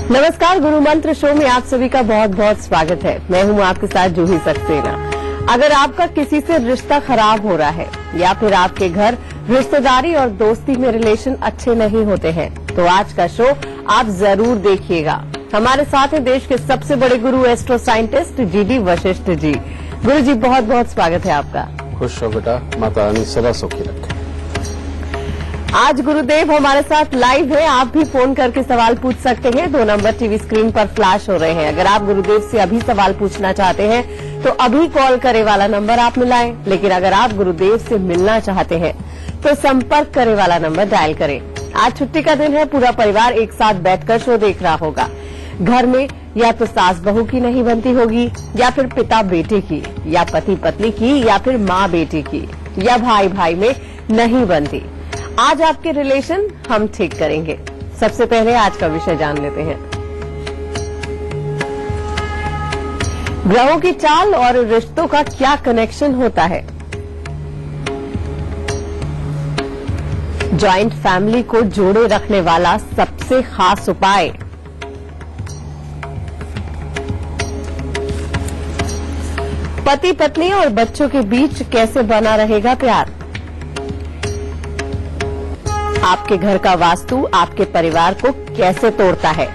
नमस्कार, गुरु मंत्र शो में आप सभी का बहुत बहुत स्वागत है। मैं हूं आपके साथ जूही सक्सेना। अगर आपका किसी से रिश्ता खराब हो रहा है या फिर आपके घर रिश्तेदारी और दोस्ती में रिलेशन अच्छे नहीं होते हैं, तो आज का शो आप जरूर देखिएगा। हमारे साथ हैं देश के सबसे बड़े गुरु astro scientist GD Vashishtha ji. गुरु जी, बहुत बहुत स्वागत है आपका। खुश हो बेटा, माता रानी सदा सुखी रखे। आज गुरुदेव हमारे साथ लाइव है। आप भी फोन करके सवाल पूछ सकते हैं। 2 नंबर टीवी स्क्रीन पर फ्लैश हो रहे हैं। अगर आप गुरुदेव से अभी सवाल पूछना चाहते हैं तो अभी कॉल करे वाला नंबर आप मिलाएं। लेकिन अगर आप गुरुदेव से मिलना चाहते हैं तो संपर्क करे वाला नंबर डायल करें। आज छुट्टी का दिन है, पूरा परिवार एक साथ बैठकर शो देख रहा होगा। घर में या तो सास बहू की नहीं बनती होगी, या फिर पिता बेटे की, या पति पत्नी की, या फिर माँ बेटी की, या भाई भाई में नहीं बनती। आज आपके रिलेशन हम ठीक करेंगे। सबसे पहले आज का विषय जान लेते हैं। ग्रहों की चाल और रिश्तों का क्या कनेक्शन होता है। जॉइंट फैमिली को जोड़े रखने वाला सबसे खास उपाय। पति पत्नी और बच्चों के बीच कैसे बना रहेगा प्यार। आपके घर का वास्तु आपके परिवार को कैसे तोड़ता है।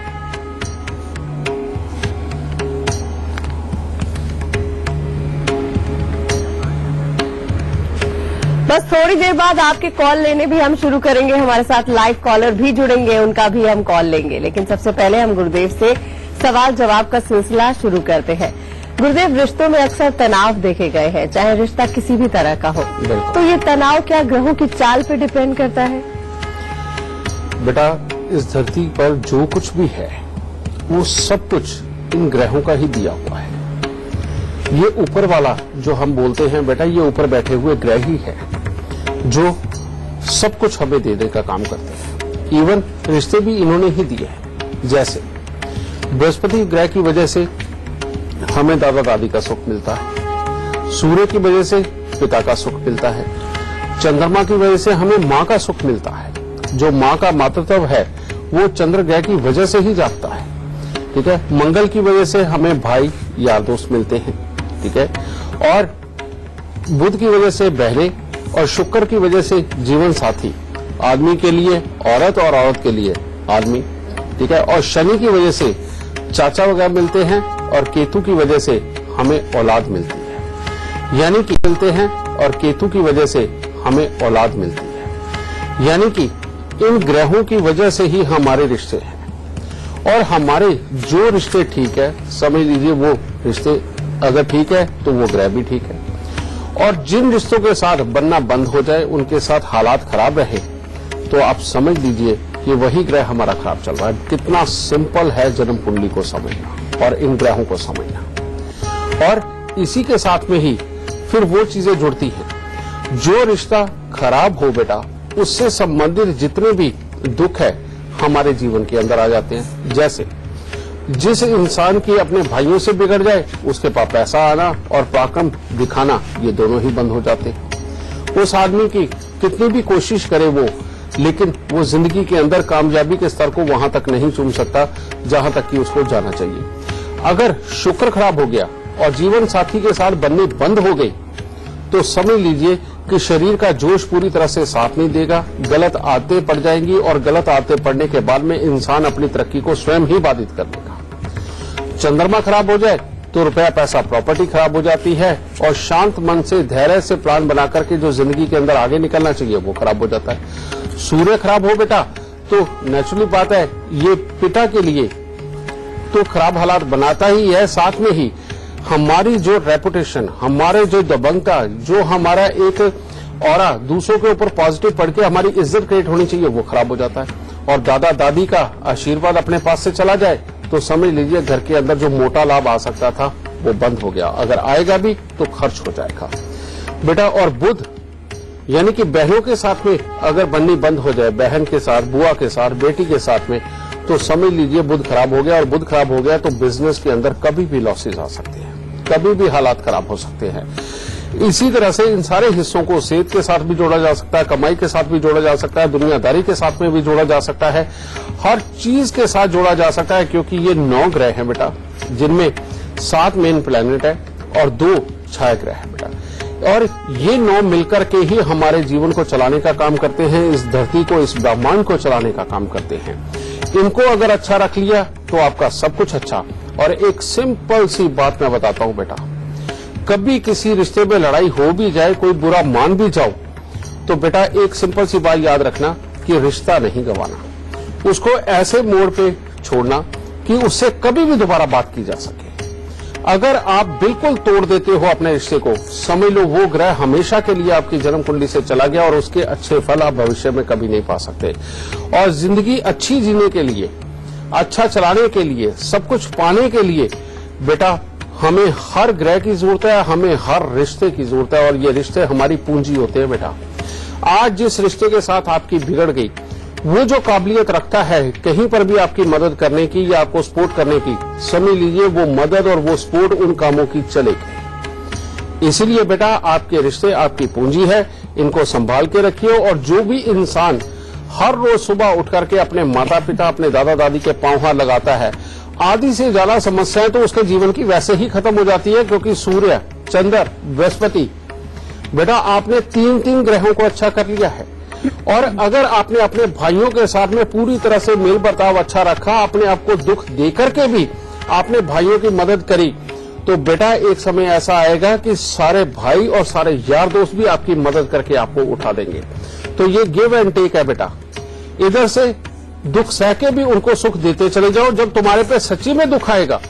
बस थोड़ी देर बाद आपके कॉल लेने भी हम शुरू करेंगे। हमारे साथ लाइव कॉलर भी जुड़ेंगे, उनका भी हम कॉल लेंगे। लेकिन सबसे पहले हम गुरुदेव से सवाल जवाब का सिलसिला शुरू करते हैं। गुरुदेव, रिश्तों में अक्सर तनाव देखे गए हैं, चाहे रिश्ता किसी भी तरह का हो। तो ये तनाव क्या ग्रहों की चाल पर डिपेंड करता है। बेटा, इस धरती पर जो कुछ भी है वो सब कुछ इन ग्रहों का ही दिया हुआ है। ये ऊपर वाला जो हम बोलते हैं बेटा, ये ऊपर बैठे हुए ग्रह ही है जो सब कुछ हमें देने का काम करते हैं। इवन रिश्ते भी इन्होंने ही दिए हैं। जैसे बृहस्पति ग्रह की वजह से हमें दादा दादी का सुख मिलता है, सूर्य की वजह से पिता का सुख मिलता है, चंद्रमा की वजह से हमें माँ का सुख मिलता है। जो माँ का मातृत्व है वो चंद्र ग्रह की वजह से ही जागता है। ठीक है। मंगल की वजह से हमें भाई यार दोस्त मिलते हैं। ठीक है। और बुध की वजह से बहने, और शुक्र की वजह से जीवन साथी, आदमी के लिए औरत और औरत के लिए आदमी। ठीक है। और शनि की वजह से चाचा वगैरह मिलते हैं, और केतु की वजह से हमें औलाद मिलती है। यानी कि मिलते हैं, और केतु की वजह से हमें औलाद मिलती है। यानी कि इन ग्रहों की वजह से ही हमारे रिश्ते हैं। और हमारे जो रिश्ते ठीक है, समझ लीजिए वो रिश्ते अगर ठीक है तो वो ग्रह भी ठीक है। और जिन रिश्तों के साथ बनना बंद हो जाए, उनके साथ हालात खराब रहे, तो आप समझ लीजिए कि वही ग्रह हमारा खराब चल रहा है। कितना सिंपल है जन्म कुंडली को समझना और इन ग्रहों को समझना। और इसी के साथ में ही फिर वो चीजें जुड़ती हैं। जो रिश्ता खराब हो बेटा, उससे संबंधित जितने भी दुख है हमारे जीवन के अंदर आ जाते हैं। जैसे जिस इंसान की अपने भाइयों से बिगड़ जाए, उसके पास पैसा आना और पराक्रम दिखाना, ये दोनों ही बंद हो जाते हैं। उस आदमी की कितनी भी कोशिश करे वो, लेकिन वो जिंदगी के अंदर कामयाबी के स्तर को वहां तक नहीं चूम सकता जहां तक कि उसको जाना चाहिए। अगर शुक्र खराब हो गया और जीवन साथी के साथ बनने बंद हो गई, तो समझ लीजिए कि शरीर का जोश पूरी तरह से साथ नहीं देगा, गलत आदतें पड़ जाएंगी, और गलत आदतें पड़ने के बाद में इंसान अपनी तरक्की को स्वयं ही बाधित कर देगा। चंद्रमा खराब हो जाए तो रुपया पैसा प्रॉपर्टी खराब हो जाती है, और शांत मन से धैर्य से प्लान बना करके जो जिंदगी के अंदर आगे निकलना चाहिए वो खराब हो जाता है। सूर्य खराब हो बेटा तो नेचुरली बात है, ये पिता के लिए तो खराब हालात बनाता ही है। साथ में ही हमारी जो रेपुटेशन, हमारे जो दबंगता, जो हमारा एक ऑरा दूसरों के ऊपर पॉजिटिव पड़ के हमारी इज्जत क्रिएट होनी चाहिए, वो खराब हो जाता है। और दादा दादी का आशीर्वाद अपने पास से चला जाए तो समझ लीजिए घर के अंदर जो मोटा लाभ आ सकता था वो बंद हो गया। अगर आएगा भी तो खर्च हो जाएगा बेटा। और बुध यानी कि बहनों के साथ में अगर बननी बंद हो जाए, बहन के साथ, बुआ के साथ, बेटी के साथ में, तो समझ लीजिए बुध खराब हो गया। और बुध खराब हो गया तो बिजनेस के अंदर कभी भी लॉसेज आ सकते हैं, कभी भी हालात खराब हो सकते हैं। इसी तरह से इन सारे हिस्सों को सेहत के साथ भी जोड़ा जा सकता है, कमाई के साथ भी जोड़ा जा सकता है, दुनियादारी के साथ में भी जोड़ा जा सकता है, हर चीज के साथ जोड़ा जा सकता है, क्योंकि ये 9 ग्रह हैं बेटा, जिनमें 7 मेन प्लैनेट है और 2 छाया ग्रह है बेटा। और ये 9 मिलकर के ही हमारे जीवन को चलाने का काम करते हैं, इस धरती को, इस ब्रह्मांड को चलाने का काम करते हैं। इनको अगर अच्छा रख लिया तो आपका सब कुछ अच्छा। और एक सिंपल सी बात मैं बताता हूं बेटा, कभी किसी रिश्ते में लड़ाई हो भी जाए, कोई बुरा मान भी जाओ, तो बेटा एक सिंपल सी बात याद रखना कि रिश्ता नहीं गंवाना, उसको ऐसे मोड़ पे छोड़ना कि उससे कभी भी दोबारा बात की जा सके। अगर आप बिल्कुल तोड़ देते हो अपने रिश्ते को, समझ लो वो ग्रह हमेशा के लिए आपकी जन्म कुंडली से चला गया और उसके अच्छे फल आप भविष्य में कभी नहीं पा सकते। और जिंदगी अच्छी जीने के लिए, अच्छा चलाने के लिए, सब कुछ पाने के लिए बेटा हमें हर ग्रह की जरूरत है, हमें हर रिश्ते की जरूरत है, और ये रिश्ते हमारी पूंजी होते हैं बेटा। आज जिस रिश्ते के साथ आपकी बिगड़ गई, वो जो काबिलियत रखता है कहीं पर भी आपकी मदद करने की या आपको सपोर्ट करने की, समझ लीजिए वो मदद और वो सपोर्ट उन कामों की चलेगी। इसलिए बेटा आपके रिश्ते आपकी पूंजी है, इनको संभाल के रखिए। और जो भी इंसान हर रोज सुबह उठ करके अपने माता पिता, अपने दादा दादी के पांव हाथ लगाता है, आधी से ज्यादा समस्याएं तो उसके जीवन की वैसे ही खत्म हो जाती है, क्योंकि सूर्य, चंद्र, बृहस्पति, बेटा आपने 3 ग्रहों को अच्छा कर लिया है। और अगर आपने अपने भाइयों के साथ में पूरी तरह से मेल बर्ताव अच्छा रखा, अपने आप को दुख देकर के भी आपने भाइयों की मदद करी, तो बेटा एक समय ऐसा आएगा कि सारे भाई और सारे यार दोस्त भी आपकी मदद करके आपको उठा देंगे। तो ये गिव एंड टेक है बेटा, इधर से दुख सह के भी उनको सुख देते चले जाओ। जब तुम्हारे पे सच्ची में दुख आएगा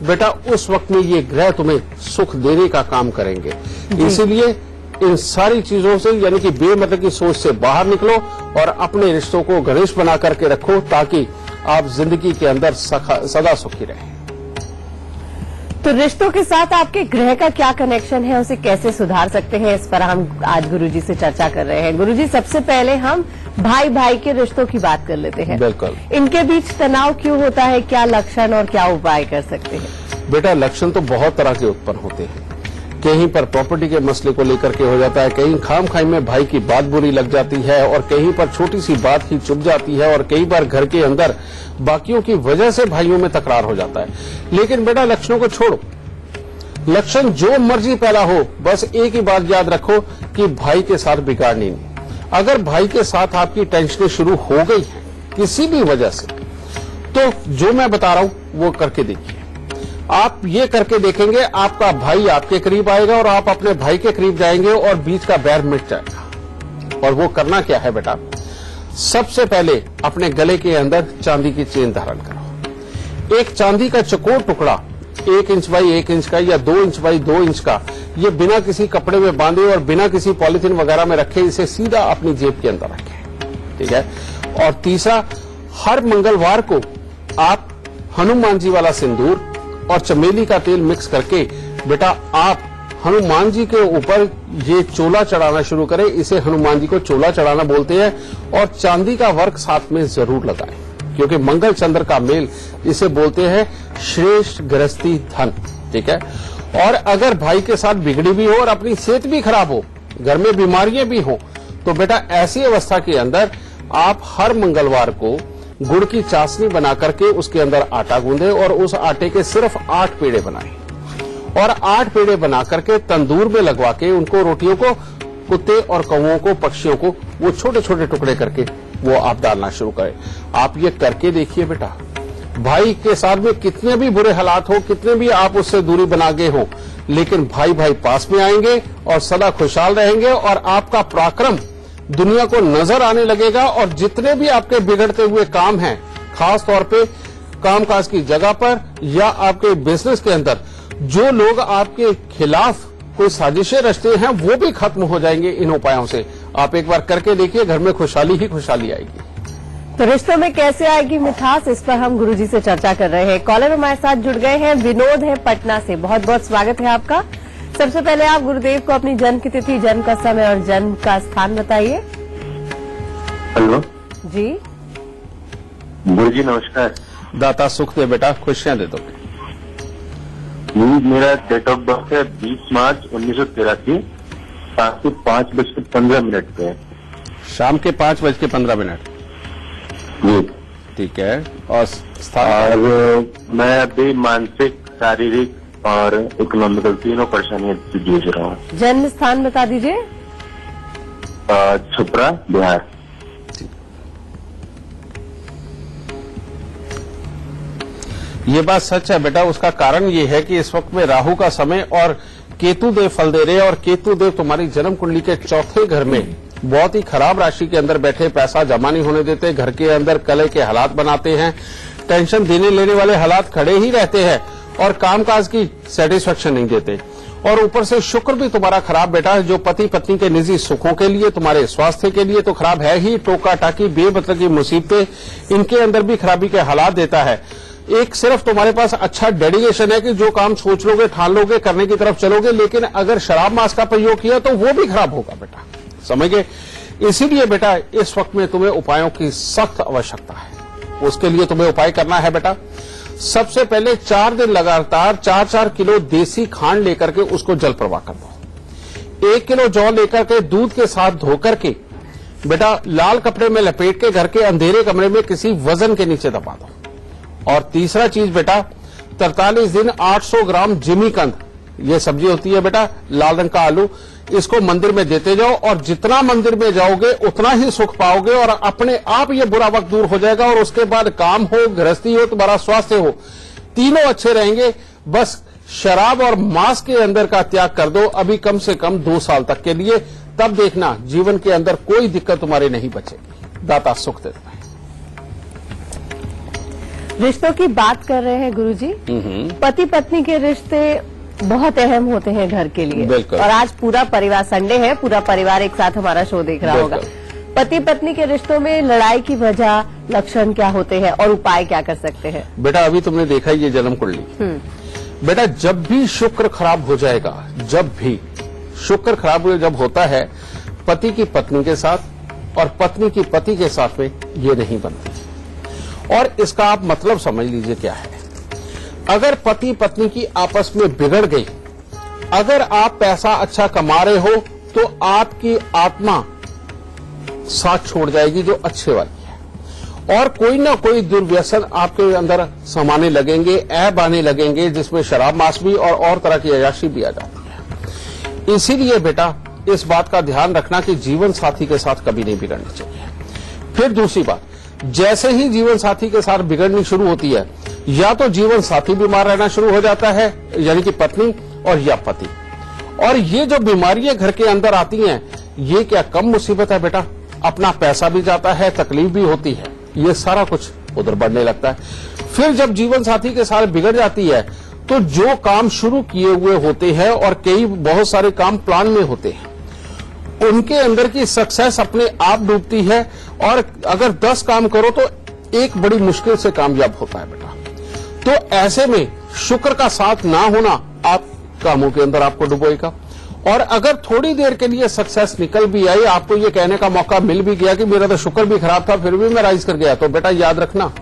बेटा, उस वक्त में ये ग्रह तुम्हें सुख देने का काम करेंगे। इसीलिए इन सारी चीजों से, यानी कि बेमतलब की सोच से बाहर निकलो और अपने रिश्तों को घनिष्ठ बना करके रखो, ताकि आप जिंदगी के अंदर सदा सुखी रहें। तो रिश्तों के साथ आपके ग्रह का क्या कनेक्शन है, उसे कैसे सुधार सकते हैं, इस पर हम आज गुरुजी से चर्चा कर रहे हैं। गुरुजी, सबसे पहले हम भाई भाई के रिश्तों की बात कर लेते हैं। बिल्कुल। इनके बीच तनाव क्यों होता है, क्या लक्षण और क्या उपाय कर सकते हैं? बेटा लक्षण तो बहुत तरह के उत्पन्न होते हैं। कहीं पर प्रॉपर्टी के मसले को लेकर के हो जाता है, कहीं खामखाई में भाई की बात बुरी लग जाती है, और कहीं पर छोटी सी बात ही चुभ जाती है, और कई बार घर के अंदर बाकियों की वजह से भाइयों में तकरार हो जाता है। लेकिन बेटा लक्षणों को छोड़ो, लक्षण जो मर्जी पैदा हो, बस एक ही बात याद रखो कि भाई के साथ बिगाड़नी नहीं। अगर भाई के साथ आपकी टेंशनें शुरू हो गई हैं किसी भी वजह से, तो जो मैं बता रहा हूं वो करके देखिए। आप ये करके देखेंगे, आपका भाई आपके करीब आएगा और आप अपने भाई के करीब जाएंगे और बीच का बैर मिट जाएगा। और वो करना क्या है बेटा, सबसे पहले अपने गले के अंदर चांदी की चेन धारण करो। एक चांदी का चौकोर टुकड़ा 1 इंच बाई 1 इंच का या 2 इंच बाई 2 इंच का, ये बिना किसी कपड़े में बांधे और बिना किसी पॉलिथीन वगैरह में रखे, इसे सीधा अपनी जेब के अंदर रखें, ठीक है। और तीसरा, हर मंगलवार को आप हनुमान जी वाला सिंदूर और चमेली का तेल मिक्स करके बेटा आप हनुमान जी के ऊपर ये चोला चढ़ाना शुरू करें। इसे हनुमान जी को चोला चढ़ाना बोलते हैं। और चांदी का वर्क साथ में जरूर लगाएं, क्योंकि मंगल चंद्र का मेल इसे बोलते हैं श्रेष्ठ गृहस्थी धन, ठीक है। और अगर भाई के साथ बिगड़ी भी हो और अपनी सेहत भी खराब हो, घर में बीमारियां भी हो, तो बेटा ऐसी अवस्था के अंदर आप हर मंगलवार को गुड़ की चाशनी बना करके उसके अंदर आटा गूंदे और उस आटे के सिर्फ 8 पेड़े बनाएं और 8 पेड़े बना करके तंदूर में लगवा के उनको, रोटियों को कुत्ते और कौओं को, पक्षियों को, वो छोटे छोटे टुकड़े करके वो आप डालना शुरू करें। आप ये करके देखिए बेटा, भाई के साथ में कितने भी बुरे हालात हो, कितने भी आप उससे दूरी बना गए हो, लेकिन भाई भाई पास में आएंगे और सदा खुशहाल रहेंगे और आपका पराक्रम दुनिया को नजर आने लगेगा। और जितने भी आपके बिगड़ते हुए काम हैं, खास तौर पे कामकाज की जगह पर या आपके बिजनेस के अंदर जो लोग आपके खिलाफ कोई साजिशें रचते हैं, वो भी खत्म हो जाएंगे इन उपायों से। आप एक बार करके देखिए, घर में खुशहाली ही खुशहाली आएगी। तो रिश्तों में कैसे आएगी मिठास, इस पर हम गुरुजी से चर्चा कर रहे हैं। कॉलर हमारे साथ जुड़ गए हैं, विनोद है पटना से। बहुत बहुत स्वागत है आपका। सबसे पहले आप गुरुदेव को अपनी जन्म की तिथि, जन्म का समय और जन्म का स्थान बताइए। हेलो जी गुरुजी नमस्कार। दाता सुख दे बेटा, खुशियां दे दो। मेरा डेट ऑफ बर्थ है 20 मार्च 1983 शाम के 5:15 पे। शाम के 5:15। जी। ठीक है। और स्थान? और मैं अभी मानसिक, शारीरिक और इकोनॉमिकल तीनों परेशानियों से जूझ रहा हूँ। जन्म स्थान बता दीजिए। छपरा, बिहार। ये बात सच है बेटा। उसका कारण ये है कि इस वक्त में राहु का समय और केतु देव फल दे रहे हैं, और केतु देव तुम्हारी जन्म कुंडली के चौथे घर में बहुत ही खराब राशि के अंदर बैठे, पैसा जमा नहीं होने देते, घर के अंदर कलह के हालात बनाते हैं, टेंशन देने लेने वाले हालात खड़े ही रहते हैं, और कामकाज की सेटिस्फेक्शन नहीं देते। और ऊपर से शुक्र भी तुम्हारा खराब बेटा है, जो पति पत्नी के निजी सुखों के लिए, तुम्हारे स्वास्थ्य के लिए तो खराब है ही, टोका टाकी बेमतलब की मुसीबतें इनके अंदर भी खराबी के हालात देता है। एक सिर्फ तुम्हारे पास अच्छा डेडिकेशन है कि जो काम सोच लोगे, ठान लोगे, करने की तरफ चलोगे, लेकिन अगर शराब मांस का प्रयोग किया तो वो भी खराब होगा बेटा, समझ गए। इसीलिए बेटा इस वक्त में तुम्हें उपायों की सख्त आवश्यकता है। उसके लिए तुम्हें उपाय करना है बेटा। सबसे पहले 4 दिन लगातार 4-4 किलो देसी खांड लेकर के उसको जल प्रवाह कर दो। 1 किलो जौ लेकर के दूध के साथ धोकर के बेटा लाल कपड़े में लपेट के घर के अंधेरे कमरे में किसी वजन के नीचे दबा दो। और तीसरा चीज बेटा, 43 दिन 800 ग्राम जिमीकंद, ये सब्जी होती है बेटा, लाल रंग का आलू, इसको मंदिर में देते जाओ, और जितना मंदिर में जाओगे उतना ही सुख पाओगे, और अपने आप ये बुरा वक्त दूर हो जाएगा। और उसके बाद काम हो, गृहस्थी हो, तुम्हारा स्वास्थ्य हो, तीनों अच्छे रहेंगे। बस शराब और मांस के अंदर का त्याग कर दो अभी कम से कम 2 साल तक के लिए, तब देखना जीवन के अंदर कोई दिक्कत तुम्हारी नहीं बचेगी। दाता सुख देता है। रिश्तों की बात कर रहे हैं गुरुजी। पति पत्नी के रिश्ते बहुत अहम होते हैं घर के लिए, और आज पूरा परिवार, संडे है, पूरा परिवार एक साथ हमारा शो देख रहा होगा। पति पत्नी के रिश्तों में लड़ाई की वजह, लक्षण क्या होते हैं और उपाय क्या कर सकते हैं? बेटा अभी तुमने देखा ये जन्म कुंडली, बेटा जब भी शुक्र खराब हो जाएगा, जब भी शुक्र खराब जब होता है, पति की पत्नी के साथ और पत्नी की पति के साथ में ये नहीं बनती। और इसका आप मतलब समझ लीजिए क्या है। अगर पति पत्नी की आपस में बिगड़ गई, अगर आप पैसा अच्छा कमा रहे हो तो आपकी आत्मा साथ छोड़ जाएगी जो अच्छे वाली है, और कोई ना कोई दुर्व्यसन आपके अंदर समाने लगेंगे, ऐब आने लगेंगे, जिसमें शराब मांस भी और तरह की अय्याशी भी आ जाती है। इसीलिए बेटा इस बात का ध्यान रखना कि जीवन साथी के साथ कभी नहीं बिगड़नी चाहिए। फिर दूसरी बात, जैसे ही जीवन साथी के साथ बिगड़नी शुरू होती है, या तो जीवन साथी बीमार रहना शुरू हो जाता है, यानी कि पत्नी, और या पति। और ये जो बीमारियां घर के अंदर आती हैं, ये क्या कम मुसीबत है बेटा? अपना पैसा भी जाता है, तकलीफ भी होती है, ये सारा कुछ उधर बढ़ने लगता है। फिर जब जीवन साथी के साथ बिगड़ जाती है, तो जो काम शुरू किए हुए होते हैं, और बहुत सारे काम प्लान में होते हैं, उनके अंदर की सक्सेस अपने आप डूबती है। और अगर 10 काम करो तो एक बड़ी मुश्किल से कामयाब होता है बेटा। तो ऐसे में शुक्र का साथ ना होना आप कामों के अंदर आपको डुबोएगा। और अगर थोड़ी देर के लिए सक्सेस निकल भी आई, आपको ये कहने का मौका मिल भी गया कि मेरा तो शुक्र भी खराब था फिर भी मैं राइज कर गया, तो बेटा याद रखना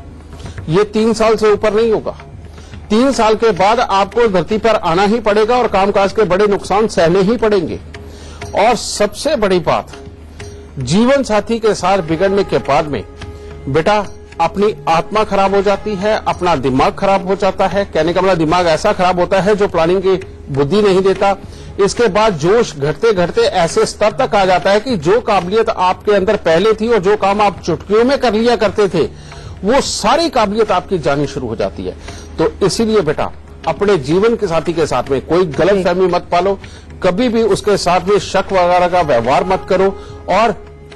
ये 3 साल से ऊपर नहीं होगा। 3 साल के बाद आपको धरती पर आना ही पड़ेगा, और कामकाज के बड़े नुकसान सहने ही पड़ेंगे। और सबसे बड़ी बात, जीवन साथी के साथ बिगड़ने के बाद में बेटा अपनी आत्मा खराब हो जाती है, अपना दिमाग खराब हो जाता है। कहने का मतलब दिमाग ऐसा खराब होता है जो प्लानिंग की बुद्धि नहीं देता। इसके बाद जोश घटते घटते ऐसे स्तर तक आ जाता है कि जो काबिलियत आपके अंदर पहले थी और जो काम आप चुटकियों में कर लिया करते थे, वो सारी काबिलियत आपकी जानी शुरू हो जाती है। तो इसीलिए बेटा अपने जीवन के साथी के साथ में कोई गलतफहमी मत पालो, कभी भी उसके साथ में शक वगैरह का व्यवहार मत करो। और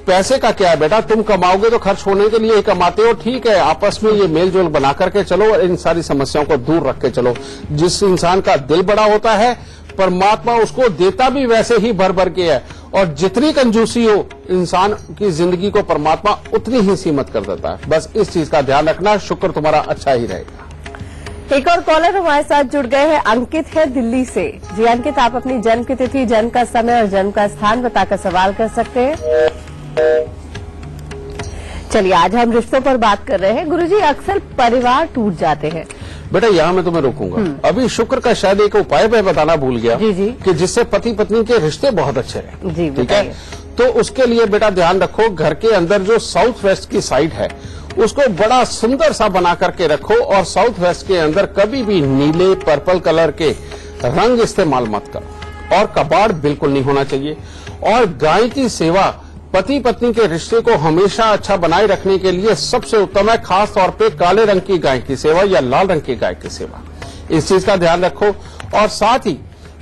पैसे का क्या है बेटा, तुम कमाओगे तो खर्च होने के लिए ही कमाते हो, ठीक है, आपस में ये मेल जोल बना करके चलो और इन सारी समस्याओं को दूर रख के चलो। जिस इंसान का दिल बड़ा होता है, परमात्मा उसको देता भी वैसे ही भर भर के है, और जितनी कंजूसी हो इंसान की जिंदगी को परमात्मा उतनी ही सीमित कर देता है। बस इस चीज का ध्यान रखना, शुक्र तुम्हारा अच्छा ही रहेगा। एक और कॉलर हमारे साथ जुड़ गए हैं, अंकित है दिल्ली से। जी अंकित, आप अपनी जन्म की तिथि, जन्म का समय और जन्म का स्थान बताकर सवाल कर सकते हैं। चलिए आज हम रिश्तों पर बात कर रहे हैं। गुरुजी, अक्सर परिवार टूट जाते हैं, बेटा यहाँ मैं तुम्हें रोकूंगा। अभी शुक्र का शायद एक उपाय मैं बताना भूल गया जी जी। कि जिससे पति पत्नी के रिश्ते बहुत अच्छे रहे। जी ठीक है, तो उसके लिए बेटा ध्यान रखो, घर के अंदर जो साउथ वेस्ट की साइड है उसको बड़ा सुंदर सा बना करके रखो, और साउथ वेस्ट के अंदर कभी भी नीले पर्पल कलर के रंग इस्तेमाल मत करो, और कबाड़ बिल्कुल नहीं होना चाहिए। और गाय की सेवा पति पत्नी के रिश्ते को हमेशा अच्छा बनाए रखने के लिए सबसे उत्तम है, खास तौर पे काले रंग की गाय की सेवा या लाल रंग की गाय की सेवा। इस चीज का ध्यान रखो। और साथ ही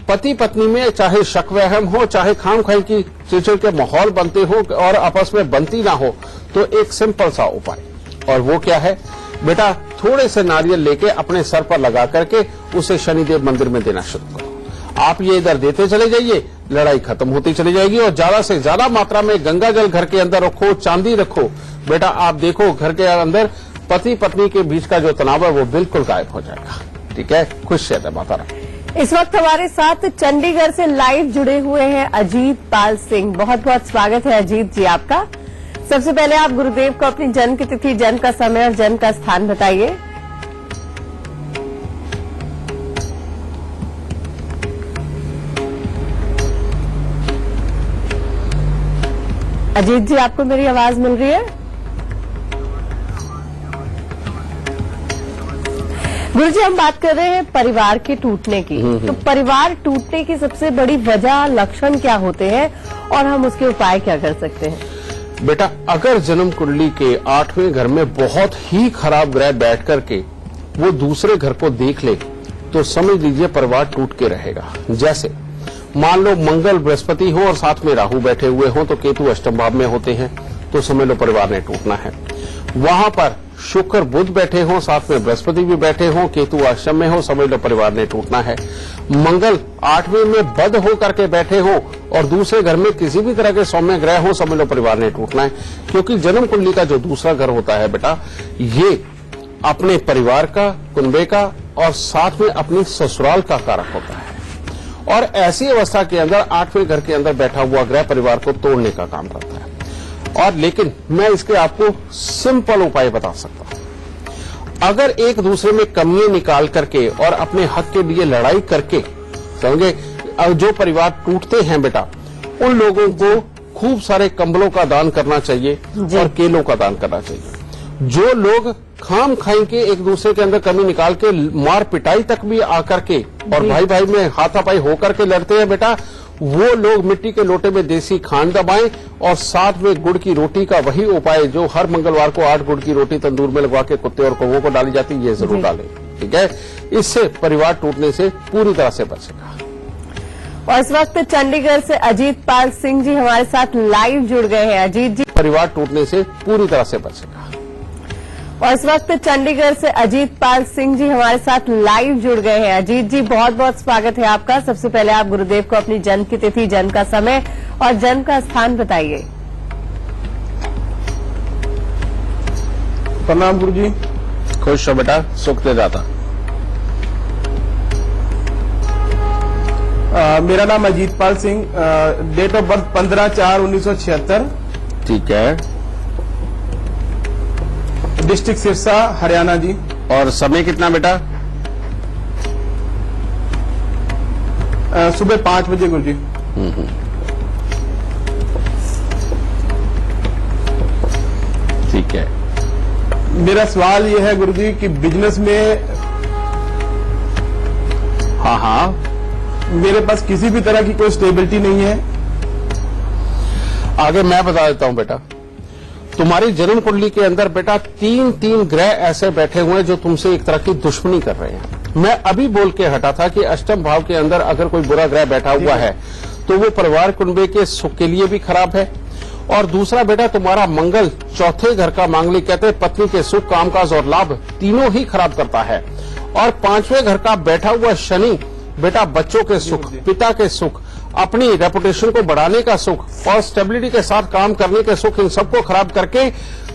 पति पत्नी में चाहे शक वहम हो, चाहे खाम खाई की चिड़चिड़ के माहौल बनते हो और आपस में बनती ना हो, तो एक सिंपल सा उपाय, और वो क्या है बेटा, थोड़े से नारियल लेके अपने सर पर लगा करके उसे शनिदेव मंदिर में देना शुरू करो। आप ये इधर देते चले जाइए, लड़ाई खत्म होती चली जाएगी। और ज्यादा से ज्यादा मात्रा में गंगा जल घर के अंदर रखो, चांदी रखो। बेटा आप देखो घर के अंदर पति पत्नी के बीच का जो तनाव है वो बिल्कुल गायब हो जाएगा। ठीक है, खुश रहते माता रानी। इस वक्त हमारे साथ चंडीगढ़ से लाइव जुड़े हुए हैं अजीत पाल सिंह। बहुत बहुत स्वागत है अजीत जी आपका। सबसे पहले आप गुरुदेव को अपनी जन्म की तिथि, जन्म का समय और जन्म का स्थान बताइए। अजीत जी, आपको मेरी आवाज मिल रही है? गुरुजी, हम बात कर रहे हैं परिवार के टूटने की। तो परिवार टूटने की सबसे बड़ी वजह, लक्षण क्या होते हैं और हम उसके उपाय क्या कर सकते हैं? बेटा अगर जन्म कुंडली के 8वें घर में बहुत ही खराब ग्रह बैठ करके वो दूसरे घर को देख ले तो समझ लीजिए परिवार टूट के रहेगा। जैसे मान लो मंगल बृहस्पति हो और साथ में राहु बैठे हुए हो, तो केतु अष्टम भाव में होते हैं, तो समझ लो परिवार ने टूटना है। वहां पर शुक्र बुध बैठे हो, साथ में बृहस्पति भी बैठे हो, केतु अष्टम में हो, समझ लो परिवार ने टूटना है। मंगल 8वें में बद हो करके बैठे हो और दूसरे घर में किसी भी तरह के सौम्य ग्रह हो, समझ लो परिवार ने टूटना है। क्योंकि जन्म कुंडली का जो दूसरा घर होता है बेटा, ये अपने परिवार का, कुनबे का और साथ में अपनी ससुराल का कारक होता है। और ऐसी अवस्था के अंदर 8वें घर के अंदर बैठा हुआ ग्रह परिवार को तोड़ने का काम करता है। और लेकिन मैं इसके आपको सिंपल उपाय बता सकता हूं। अगर एक दूसरे में कमियां निकाल करके और अपने हक के लिए लड़ाई करके, समझे, जो परिवार टूटते हैं बेटा, उन लोगों को खूब सारे कंबलों का दान करना चाहिए और केलों का दान करना चाहिए। जो लोग खाम खाई के एक दूसरे के अंदर कमी निकाल के मार पिटाई तक भी आकर के और भाई भाई में हाथापाई होकर के लड़ते हैं बेटा, वो लोग मिट्टी के लोटे में देसी खांड दबाएं और साथ में गुड़ की रोटी का वही उपाय जो हर मंगलवार को 8 गुड़ की रोटी तंदूर में लगवा के कुत्ते और कौवों को डाली जाती है, ये जरूर डालें। ठीक है, इससे परिवार टूटने से पूरी तरह से बचेगा। और इस वक्त चंडीगढ़ से अजीत पाल सिंह जी हमारे साथ लाइव जुड़ गए हैं। अजीत जी, परिवार टूटने से पूरी तरह से बचेगा। और इस वक्त चंडीगढ़ से अजीत पाल सिंह जी हमारे साथ लाइव जुड़ गए हैं। अजीत जी, बहुत बहुत स्वागत है आपका। सबसे पहले आप गुरुदेव को अपनी जन्म की तिथि, जन्म का समय और जन्म का स्थान बताइए। प्रणाम गुरुजी। खुश हो बेटा, सुख दे दाता। मेरा नाम Ajit Pal Singh, date of birth 15/4/1976, ठीक है, डिस्ट्रिक्ट सिरसा, हरियाणा जी। और समय कितना बेटा? सुबह 5 बजे गुरुजी। ठीक है। मेरा सवाल ये है गुरुजी कि बिजनेस में हाँ, मेरे पास किसी भी तरह की कोई स्टेबिलिटी नहीं है। आगे मैं बता देता हूं बेटा। तुम्हारी जन्म कुंडली के अंदर बेटा 3 ग्रह ऐसे बैठे हुए हैं जो तुमसे एक तरह की दुश्मनी कर रहे हैं। मैं अभी बोल के हटा था कि अष्टम भाव के अंदर अगर कोई बुरा ग्रह बैठा हुआ है तो वो परिवार कुनबे के सुख के लिए भी खराब है। और दूसरा बेटा तुम्हारा मंगल चौथे घर का मांगलिक, कहते हैं पत्नी के सुख, कामकाज और लाभ तीनों ही खराब करता है। और 5वें घर का बैठा हुआ शनि बेटा बच्चों के सुख, पिता के सुख, अपनी रेपुटेशन को बढ़ाने का सुख और स्टेबिलिटी के साथ काम करने के सुख, इन सबको खराब करके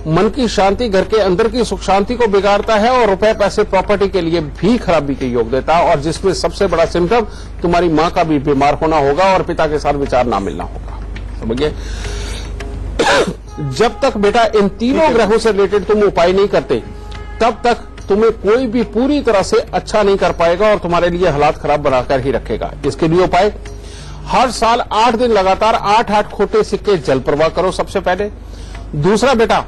मन की शांति, घर के अंदर की सुख शांति को बिगाड़ता है और रुपए पैसे प्रॉपर्टी के लिए भी खराबी के योग देता है। और जिसमें सबसे बड़ा सिम्टम तुम्हारी मां का भी बीमार होना होगा और पिता के साथ विचार ना मिलना होगा। समझिए, जब तक बेटा इन तीनों ग्रहों से रिलेटेड तुम उपाय नहीं करते तब तक तुम्हें कोई भी पूरी तरह से अच्छा नहीं कर पाएगा और तुम्हारे लिए हालात खराब बनाकर ही रखेगा। इसके लिए उपाय, हर साल 8 दिन लगातार 8 खोटे सिक्के जल प्रवाह करो सबसे पहले। दूसरा बेटा,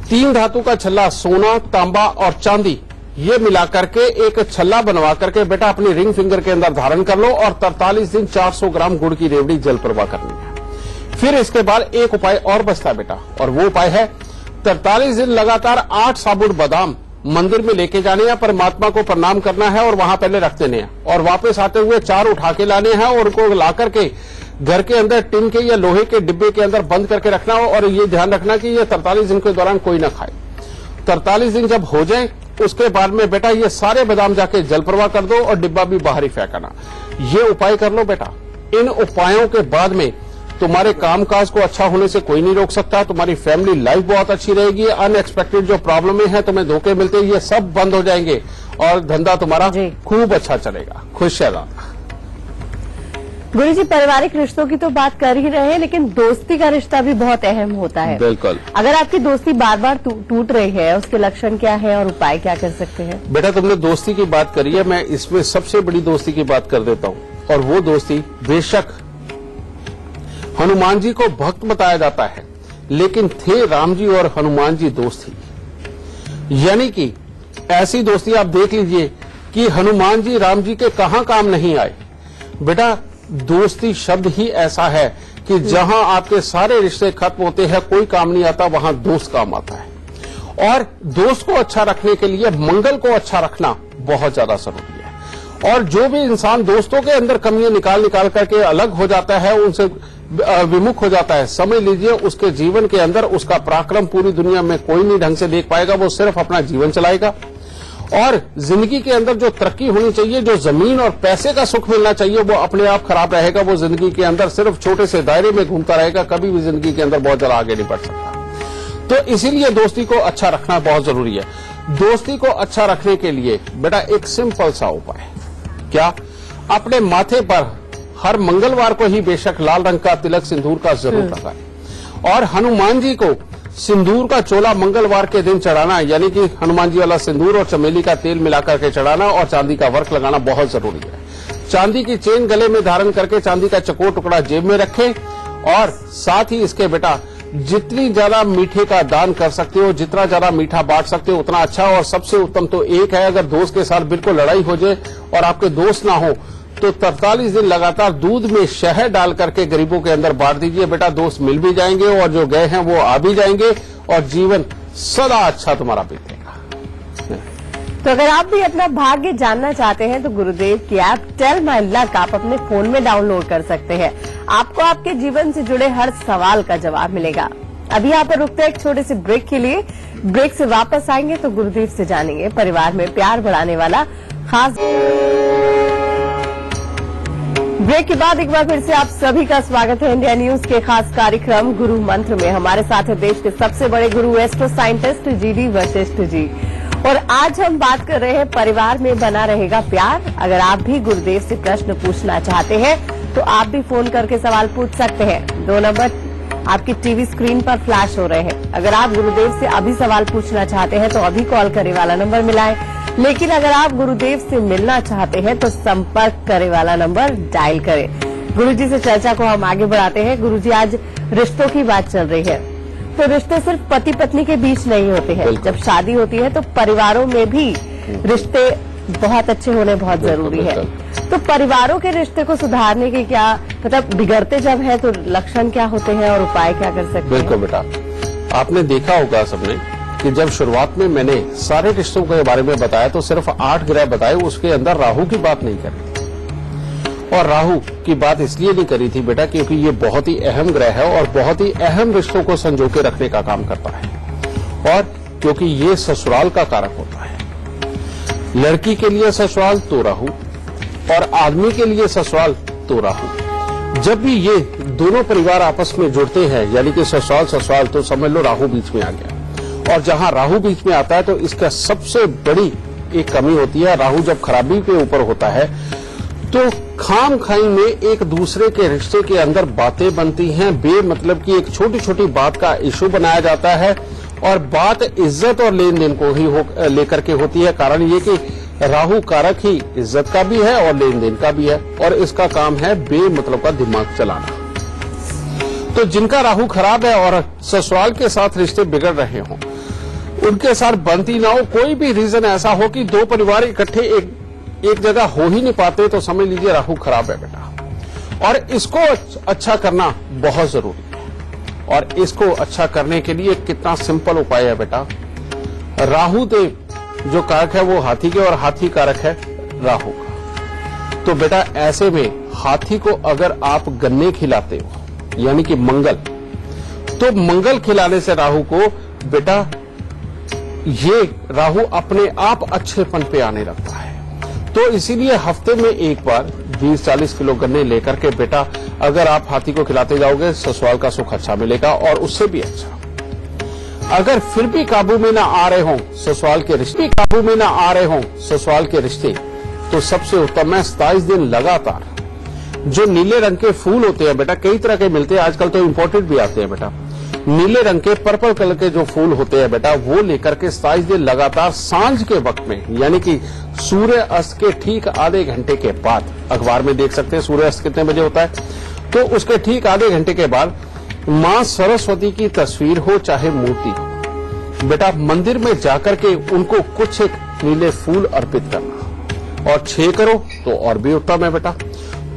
3 धातु का छल्ला सोना, तांबा और चांदी ये मिलाकर के एक छल्ला बनवा करके बेटा अपनी रिंग फिंगर के अंदर धारण कर लो और 43 दिन 400 ग्राम गुड़ की रेवड़ी जल प्रवाह करनी है। फिर इसके बाद एक उपाय और बचता है बेटा, और वो उपाय है 43 दिन लगातार 8 साबुत बादाम मंदिर में लेके जाने हैं, परमात्मा को प्रणाम करना है और वहां पहले रख देने हैं, और वापस आते हुए 4 उठा के लाने हैं और उनको ला करके घर के अंदर टिन के या लोहे के डिब्बे के अंदर बंद करके रखना हो। और ये ध्यान रखना कि ये 43 दिन के दौरान कोई ना खाए। 43 दिन जब हो जाए उसके बाद में बेटा ये सारे बादाम जाके जल प्रवाह कर दो और डिब्बा भी बाहर ही फेंकना। ये उपाय कर लो बेटा। इन उपायों के बाद में तुम्हारे कामकाज को अच्छा होने से कोई नहीं रोक सकता। तुम्हारी फैमिली लाइफ बहुत अच्छी रहेगी। अनएक्सपेक्टेड जो प्रॉब्लम है, तुम्हें धोखे मिलते हैं, ये सब बंद हो जाएंगे और धंधा तुम्हारा खूब अच्छा चलेगा। खुश रहना। गुरुजी, पारिवारिक रिश्तों की तो बात कर ही रहे हैं, लेकिन दोस्ती का रिश्ता भी बहुत अहम होता है। बिल्कुल। अगर आपकी दोस्ती बार बार टूट रही है, उसके लक्षण क्या है और उपाय क्या कर सकते हैं? बेटा, तुमने दोस्ती की बात करी है, मैं इसमें सबसे बड़ी दोस्ती की बात कर देता हूँ, और वो दोस्ती बेशक हनुमान जी को भक्त बताया जाता है, लेकिन थे राम जी और हनुमान जी दोस्त ही। यानी कि ऐसी दोस्ती आप देख लीजिए कि हनुमान जी राम जी के कहां काम नहीं आए। बेटा, दोस्ती शब्द ही ऐसा है कि जहां आपके सारे रिश्ते खत्म होते हैं, कोई काम नहीं आता, वहां दोस्त काम आता है। और दोस्त को अच्छा रखने के लिए मंगल को अच्छा रखना बहुत ज्यादा जरूरी है। और जो भी इंसान दोस्तों के अंदर कमियां निकाल करके अलग हो जाता है, उनसे विमुख हो जाता है, समझ लीजिए उसके जीवन के अंदर उसका पराक्रम पूरी दुनिया में कोई नहीं ढंग से देख पाएगा। वो सिर्फ अपना जीवन चलाएगा। और जिंदगी के अंदर जो तरक्की होनी चाहिए, जो जमीन और पैसे का सुख मिलना चाहिए, वो अपने आप खराब रहेगा। वो जिंदगी के अंदर सिर्फ छोटे से दायरे में घूमता रहेगा, कभी भी जिंदगी के अंदर बहुत ज्यादा आगे नहीं बढ़ सकता। तो इसीलिए दोस्ती को अच्छा रखना बहुत जरूरी है। दोस्ती को अच्छा रखने के लिए बेटा एक सिंपल सा उपाय, क्या, अपने माथे पर हर मंगलवार को ही बेशक लाल रंग का तिलक सिंदूर का जरूर लगाएं, और हनुमान जी को सिंदूर का चोला मंगलवार के दिन चढ़ाना, यानी कि हनुमान जी वाला सिंदूर और चमेली का तेल मिलाकर के चढ़ाना, और चांदी का वर्क लगाना बहुत जरूरी है। चांदी की चेन गले में धारण करके चांदी का चकोर टुकड़ा जेब में रखें, और साथ ही इसके बेटा जितनी ज्यादा मीठे का दान कर सकते हो, जितना ज्यादा मीठा बांट सकते हो उतना अच्छा। और सबसे उत्तम तो एक है, अगर दोस्त के साथ बिल्कुल लड़ाई हो जाए और आपके दोस्त ना हो, तो 43 दिन लगातार दूध में शहद डाल करके गरीबों के अंदर बांट दीजिए। बेटा, दोस्त मिल भी जाएंगे और जो गए हैं वो आ भी जाएंगे, और जीवन सदा अच्छा तुम्हारा बीतेगा। तो अगर आप भी अपना भाग्य जानना चाहते हैं तो गुरुदेव की ऐप टेल माई लक आप अपने फोन में डाउनलोड कर सकते हैं। आपको आपके जीवन से जुड़े हर सवाल का जवाब मिलेगा। अभी यहाँ पर रुकते हैं एक छोटे से ब्रेक के लिए। ब्रेक से वापस आएंगे तो गुरुदेव से जानेंगे परिवार में प्यार बढ़ाने वाला खास। ब्रेक के बाद एक बार फिर से आप सभी का स्वागत है इंडिया न्यूज के खास कार्यक्रम गुरु मंत्र में। हमारे साथ है देश के सबसे बड़े गुरु astro scientist GD Vashishtha ji, और आज हम बात कर रहे हैं परिवार में बना रहेगा प्यार। अगर आप भी गुरुदेव से प्रश्न पूछना चाहते हैं तो आप भी फोन करके सवाल पूछ सकते हैं। 2 नंबर आपकी टीवी स्क्रीन पर फ्लैश हो रहे हैं। अगर आप गुरुदेव से अभी सवाल पूछना चाहते हैं तो अभी कॉल करे वाला नंबर मिलाएं, लेकिन अगर आप गुरुदेव से मिलना चाहते हैं तो संपर्क करे वाला नंबर डायल करें। गुरुजी से चर्चा को हम आगे बढ़ाते हैं। गुरुजी, आज रिश्तों की बात चल रही है, तो रिश्ते सिर्फ पति पत्नी के बीच नहीं होते हैं। जब शादी होती है तो परिवारों में भी रिश्ते बहुत अच्छे होने बहुत जरूरी है। तो परिवारों के रिश्ते को सुधारने के क्या मतलब बिगड़ते जब है तो लक्षण क्या होते हैं और उपाय क्या कर सकते हैं? बिल्कुल बेटा, आपने देखा होगा सबने कि जब शुरुआत में मैंने सारे रिश्तों के बारे में बताया तो सिर्फ 8 ग्रह बताए, उसके अंदर राहु की बात नहीं करी। और राहु की बात इसलिए नहीं करी थी बेटा क्योंकि ये बहुत ही अहम ग्रह है और बहुत ही अहम रिश्तों को संजो के रखने का काम करता है, और क्योंकि ये ससुराल का कारक होता है। लड़की के लिए ससुराल तो राहु, और आदमी के लिए ससुराल तो राहु। जब भी ये दोनों परिवार आपस में जुड़ते हैं, यानी कि ससुराल ससुराल, तो समझ लो राहु बीच में आ गया। और जहां राहु बीच में आता है तो इसका सबसे बड़ी एक कमी होती है। राहु जब खराबी के ऊपर होता है तो खाम खाई में एक दूसरे के रिश्ते के अंदर बातें बनती हैं, बेमतलब की एक छोटी छोटी बात का इशू बनाया जाता है, और बात इज्जत और लेन देन को ही लेकर के होती है। कारण ये कि राहु कारक ही इज्जत का भी है और लेन देन का भी है, और इसका काम है बेमतलब का दिमाग चलाना। तो जिनका राहु खराब है और ससुराल के साथ रिश्ते बिगड़ रहे हों, उनके साथ बनती ना हो, कोई भी रीजन ऐसा हो कि दो परिवार इकट्ठे एक जगह हो ही नहीं पाते, तो समझ लीजिए राहु खराब है बेटा। और इसको अच्छा करना बहुत जरूरी है। और इसको अच्छा करने के लिए कितना सिंपल उपाय है बेटा। राहु देव जो कारक है वो हाथी के, और हाथी कारक है राहु का। तो बेटा ऐसे में हाथी को अगर आप गन्ने खिलाते हो, यानी कि मंगल, तो मंगल खिलाने से राहु को बेटा ये राहु अपने आप अच्छेपन पे आने लगता है। तो इसीलिए हफ्ते में एक बार 20-40 किलो गन्ने लेकर के बेटा अगर आप हाथी को खिलाते जाओगे, ससुराल का सुख अच्छा मिलेगा। और उससे भी अच्छा, अगर फिर भी काबू में ना आ रहे हों ससुराल के रिश्ते, काबू में ना आ रहे हों ससुराल के रिश्ते, तो सबसे उत्तम है 27 दिन लगातार जो नीले रंग के फूल होते हैं बेटा, कई तरह के मिलते हैं आजकल, तो इंपोर्टेड भी आते हैं बेटा। नीले रंग के पर्पल कलर के जो फूल होते हैं बेटा, वो लेकर के 27 दिन लगातार सांझ के वक्त में, यानी कि सूर्य अस्त के ठीक आधे घंटे के बाद, अखबार में देख सकते हैं सूर्य अस्त कितने बजे होता है, तो उसके ठीक आधे घंटे के बाद मां सरस्वती की तस्वीर हो चाहे मूर्ति हो बेटा, मंदिर में जाकर के उनको कुछ एक नीले फूल अर्पित करना, और 6 करो तो और भी उत्तम है बेटा।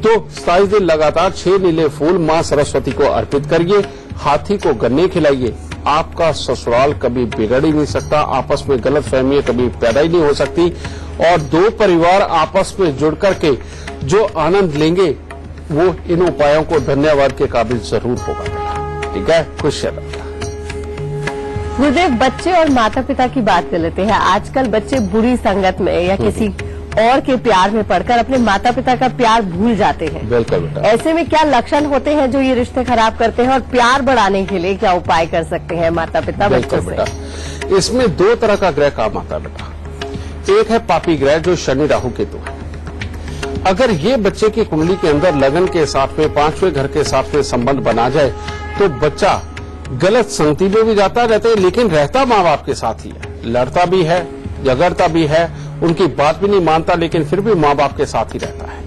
तो 27 दिन लगातार 6 नीले फूल मां सरस्वती को अर्पित करिए, हाथी को गन्ने खिलाइए। आपका ससुराल कभी बिगड़ ही नहीं सकता, आपस में गलतफहमियां कभी पैदा ही नहीं हो सकती, और दो परिवार आपस में जुड़ करके जो आनंद लेंगे वो इन उपायों को धन्यवाद के काबिल जरूर होगा। ठीक है, खुश रहिए। गुरुदेव, बच्चे और माता पिता की बात कर लेते हैं। आजकल बच्चे बुरी संगत में या किसी और के प्यार में पड़कर अपने माता पिता का प्यार भूल जाते हैं। बिल्कुल बेटा। ऐसे में क्या लक्षण होते हैं जो ये रिश्ते खराब करते हैं, और प्यार बढ़ाने के लिए क्या उपाय कर सकते हैं माता पिता बच्चों से? बेटा इसमें 2 तरह का ग्रह काम आता है बेटा। एक है पापी ग्रह जो शनि राहु केतु है। अगर ये बच्चे की कुंडली के अंदर लगन के साथ में 5वें घर के साथ में संबंध बना जाए, तो बच्चा गलत संगति में भी जाता रहता है, लेकिन रहता माँ बाप के साथ ही है, लड़ता भी है, झगड़ता भी है, उनकी बात भी नहीं मानता, लेकिन फिर भी माँ बाप के साथ ही रहता है।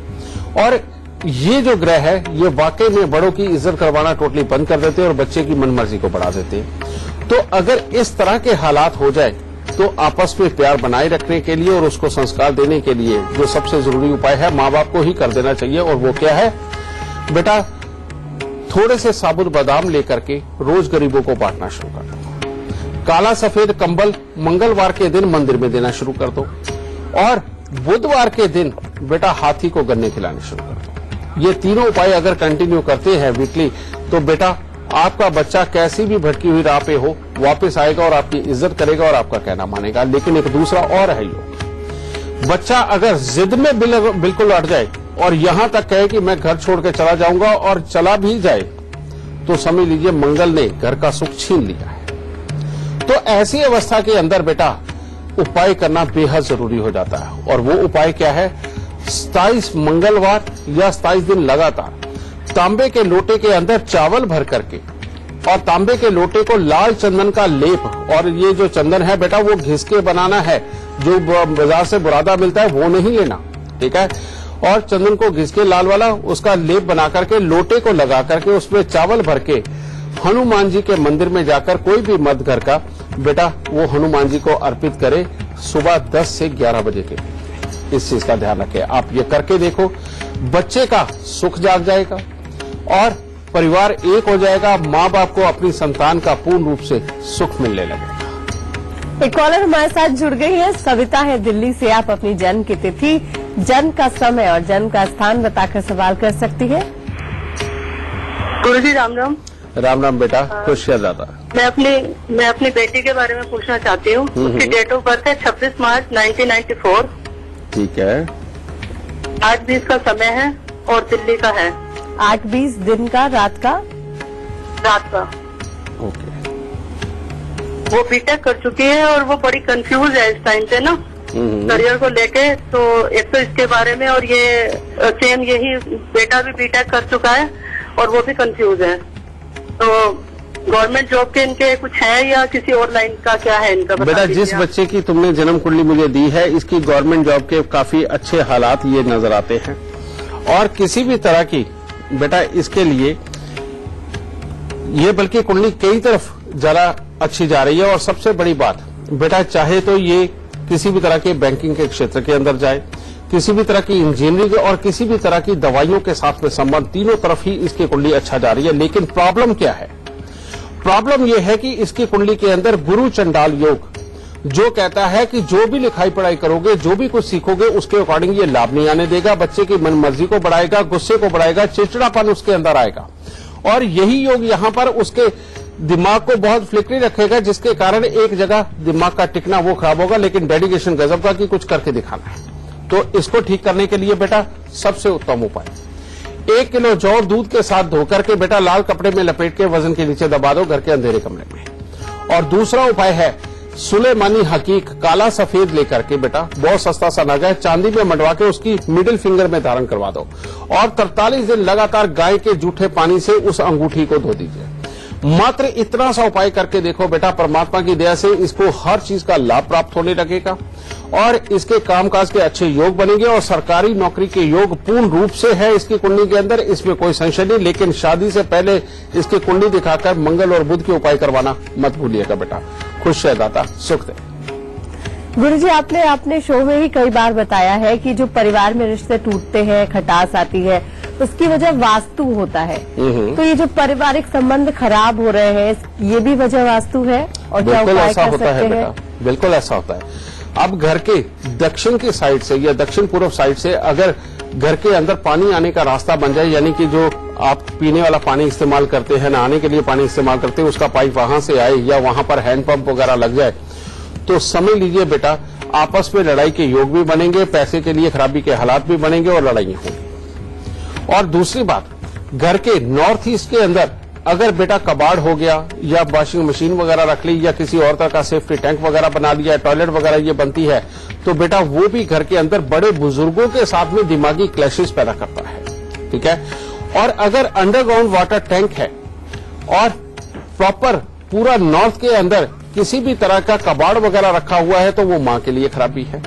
और ये जो ग्रह है ये वाकई में बड़ों की इज्जत करवाना टोटली बंद कर देते हैं और बच्चे की मनमर्जी को बढ़ा देते हैं। तो अगर इस तरह के हालात हो जाए, तो आपस में प्यार बनाए रखने के लिए और उसको संस्कार देने के लिए जो सबसे जरूरी उपाय है माँ बाप को ही कर देना चाहिए। और वो क्या है बेटा, थोड़े से साबुत बादाम लेकर के रोज गरीबों को बांटना शुरू कर दो। काला सफेद कंबल मंगलवार के दिन मंदिर में देना शुरू कर दो, और बुधवार के दिन बेटा हाथी को गन्ने खिलाने शुरू कर दो। ये तीनों उपाय अगर कंटिन्यू करते हैं वीकली, तो बेटा आपका बच्चा कैसी भी भटकी हुई राह पे हो वापस आएगा और आपकी इज्जत करेगा और आपका कहना मानेगा। लेकिन एक दूसरा और है, यो बच्चा अगर जिद में बिल्कुल अड़ जाए और यहां तक कहे कि मैं घर छोड़ के चला जाऊंगा, और चला भी जाए, तो समझ लीजिए मंगल ने घर का सुख छीन लिया है। तो ऐसी अवस्था के अंदर बेटा उपाय करना बेहद जरूरी हो जाता है। और वो उपाय क्या है, 27 मंगलवार या 27 दिन लगातार तांबे के लोटे के अंदर चावल भर करके, और तांबे के लोटे को लाल चंदन का लेप, और ये जो चंदन है बेटा वो घिस के बनाना है, जो बाजार से बुरादा मिलता है वो नहीं लेना, ठीक है। और चंदन को घिस के लाल वाला उसका लेप बना करके लोटे को लगा करके उसमें चावल भर के हनुमान जी के मंदिर में जाकर कोई भी मर्द घर का बेटा वो हनुमान जी को अर्पित करे सुबह 10 से 11 बजे के। इस चीज का ध्यान रखें, आप ये करके देखो, बच्चे का सुख जाग जाएगा और परिवार एक हो जाएगा, माँ बाप को अपनी संतान का पूर्ण रूप से सुख मिलने लगेगा। एक कॉलर हमारे साथ जुड़ गई है, सविता है दिल्ली से। आप अपनी जन्म की तिथि, जन्म का समय और जन्म का स्थान बताकर सवाल कर सकती है। गुरुजी राम राम। राम राम बेटा, खुश है दादा। मैं अपनी बेटी के बारे में पूछना चाहती हूँ। उसकी डेट ऑफ बर्थ है 26 मार्च 1994। ठीक है। 8:20 का समय है और दिल्ली का है। 8:20 दिन का, रात का? रात का। ओके। वो बीटेक कर चुकी है और वो बड़ी कंफ्यूज है इस टाइम पे ना करियर को लेके। तो एक तो इसके बारे में, और ये सेम यही बेटा भी बीटेक कर चुका है और वो भी कंफ्यूज है। तो गवर्नमेंट जॉब के इनके कुछ है या किसी और लाइन का क्या है इनका? बता बेटा दीजिए जिस आप। बच्चे की तुमने जन्म कुंडली मुझे दी है, इसकी गवर्नमेंट जॉब के काफी अच्छे हालात ये नजर आते हैं। और किसी भी तरह की बेटा इसके लिए ये बल्कि कुंडली कई तरफ जरा अच्छी जा रही है। और सबसे बड़ी बात बेटा, चाहे तो ये किसी भी तरह के बैंकिंग के क्षेत्र के अंदर जाए, किसी भी तरह की इंजीनियरिंग और किसी भी तरह की दवाइयों के साथ में संबंध, तीनों तरफ ही इसकी कुंडली अच्छा जा रही है। लेकिन प्रॉब्लम क्या है? प्रॉब्लम यह है कि इसकी कुंडली के अंदर गुरु चंडाल योग जो कहता है कि जो भी लिखाई पढ़ाई करोगे, जो भी कुछ सीखोगे, उसके अकॉर्डिंग ये लाभ नहीं आने देगा, बच्चे की मन मर्जी को बढ़ाएगा, गुस्से को बढ़ाएगा, चिड़चिड़ापन उसके अंदर आएगा। और यही योग यहां पर उसके दिमाग को बहुत फ्लिकरी रखेगा, जिसके कारण एक जगह दिमाग का टिकना वो खराब होगा। लेकिन डेडिकेशन गजब का कि कुछ करके दिखाना है। तो इसको ठीक करने के लिए बेटा सबसे उत्तम उपाय, 1 किलो जौ दूध के साथ धोकर के बेटा लाल कपड़े में लपेट के वजन के नीचे दबा दो घर के अंधेरे कमरे में। और दूसरा उपाय है सुलेमानी हकीक काला सफेद लेकर के बेटा, बहुत सस्ता सा नग है, चांदी में मंडवा के उसकी मिडिल फिंगर में धारण करवा दो और 43 दिन लगातार गाय के जूठे पानी से उस अंगूठी को धो दीजिए। मात्र इतना सा उपाय करके देखो बेटा, परमात्मा की दया से इसको हर चीज का लाभ प्राप्त होने लगेगा और इसके कामकाज के अच्छे योग बनेंगे। और सरकारी नौकरी के योग पूर्ण रूप से है इसकी कुंडली के अंदर, इसमें कोई संशय नहीं। लेकिन शादी से पहले इसकी कुंडली दिखाकर मंगल और बुध के उपाय करवाना मत भूलिएगा बेटा। खुश है दाता, सुख दे। गुरुजी, आपने अपने शो में ही कई बार बताया है कि जो परिवार में रिश्ते टूटते हैं, खटास आती है, उसकी वजह वास्तु होता है। तो ये जो पारिवारिक संबंध खराब हो रहे हैं, ये भी वजह वास्तु है? और क्या बिल्कुल उपाय ऐसा कर होता सकते है हैं? बेटा, बिल्कुल ऐसा होता है। अब घर के दक्षिण की साइड से या दक्षिण पूर्व साइड से अगर घर के अंदर पानी आने का रास्ता बन जाए, यानी कि जो आप पीने वाला पानी इस्तेमाल करते हैं, नहाने के लिए पानी इस्तेमाल करते हैं, उसका पाइप वहां से आए या वहां पर हैंडपंप वगैरह लग जाए, तो समझ लीजिए बेटा आपस में लड़ाई के योग भी बनेंगे, पैसे के लिए खराबी के हालात भी बनेंगे और लड़ाइयां होंगी। और दूसरी बात, घर के नॉर्थ ईस्ट के अंदर अगर बेटा कबाड़ हो गया या वॉशिंग मशीन वगैरह रख ली या किसी और तरह का सेफ्टी टैंक वगैरह बना लिया, टॉयलेट वगैरह ये बनती है, तो बेटा वो भी घर के अंदर बड़े बुजुर्गों के साथ में दिमागी क्लैशेस पैदा करता है। ठीक है। और अगर अंडरग्राउंड वाटर टैंक है और प्रॉपर पूरा नॉर्थ के अंदर किसी भी तरह का कबाड़ वगैरह रखा हुआ है, तो वो मां के लिए खराबी है।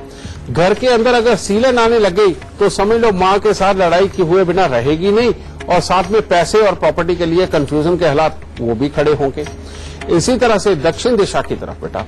घर के अंदर अगर सीलन आने लग गई तो समझ लो मां के साथ लड़ाई के हुए बिना रहेगी नहीं, और साथ में पैसे और प्रॉपर्टी के लिए कंफ्यूजन के हालात वो भी खड़े होंगे। इसी तरह से दक्षिण दिशा की तरफ बेटा,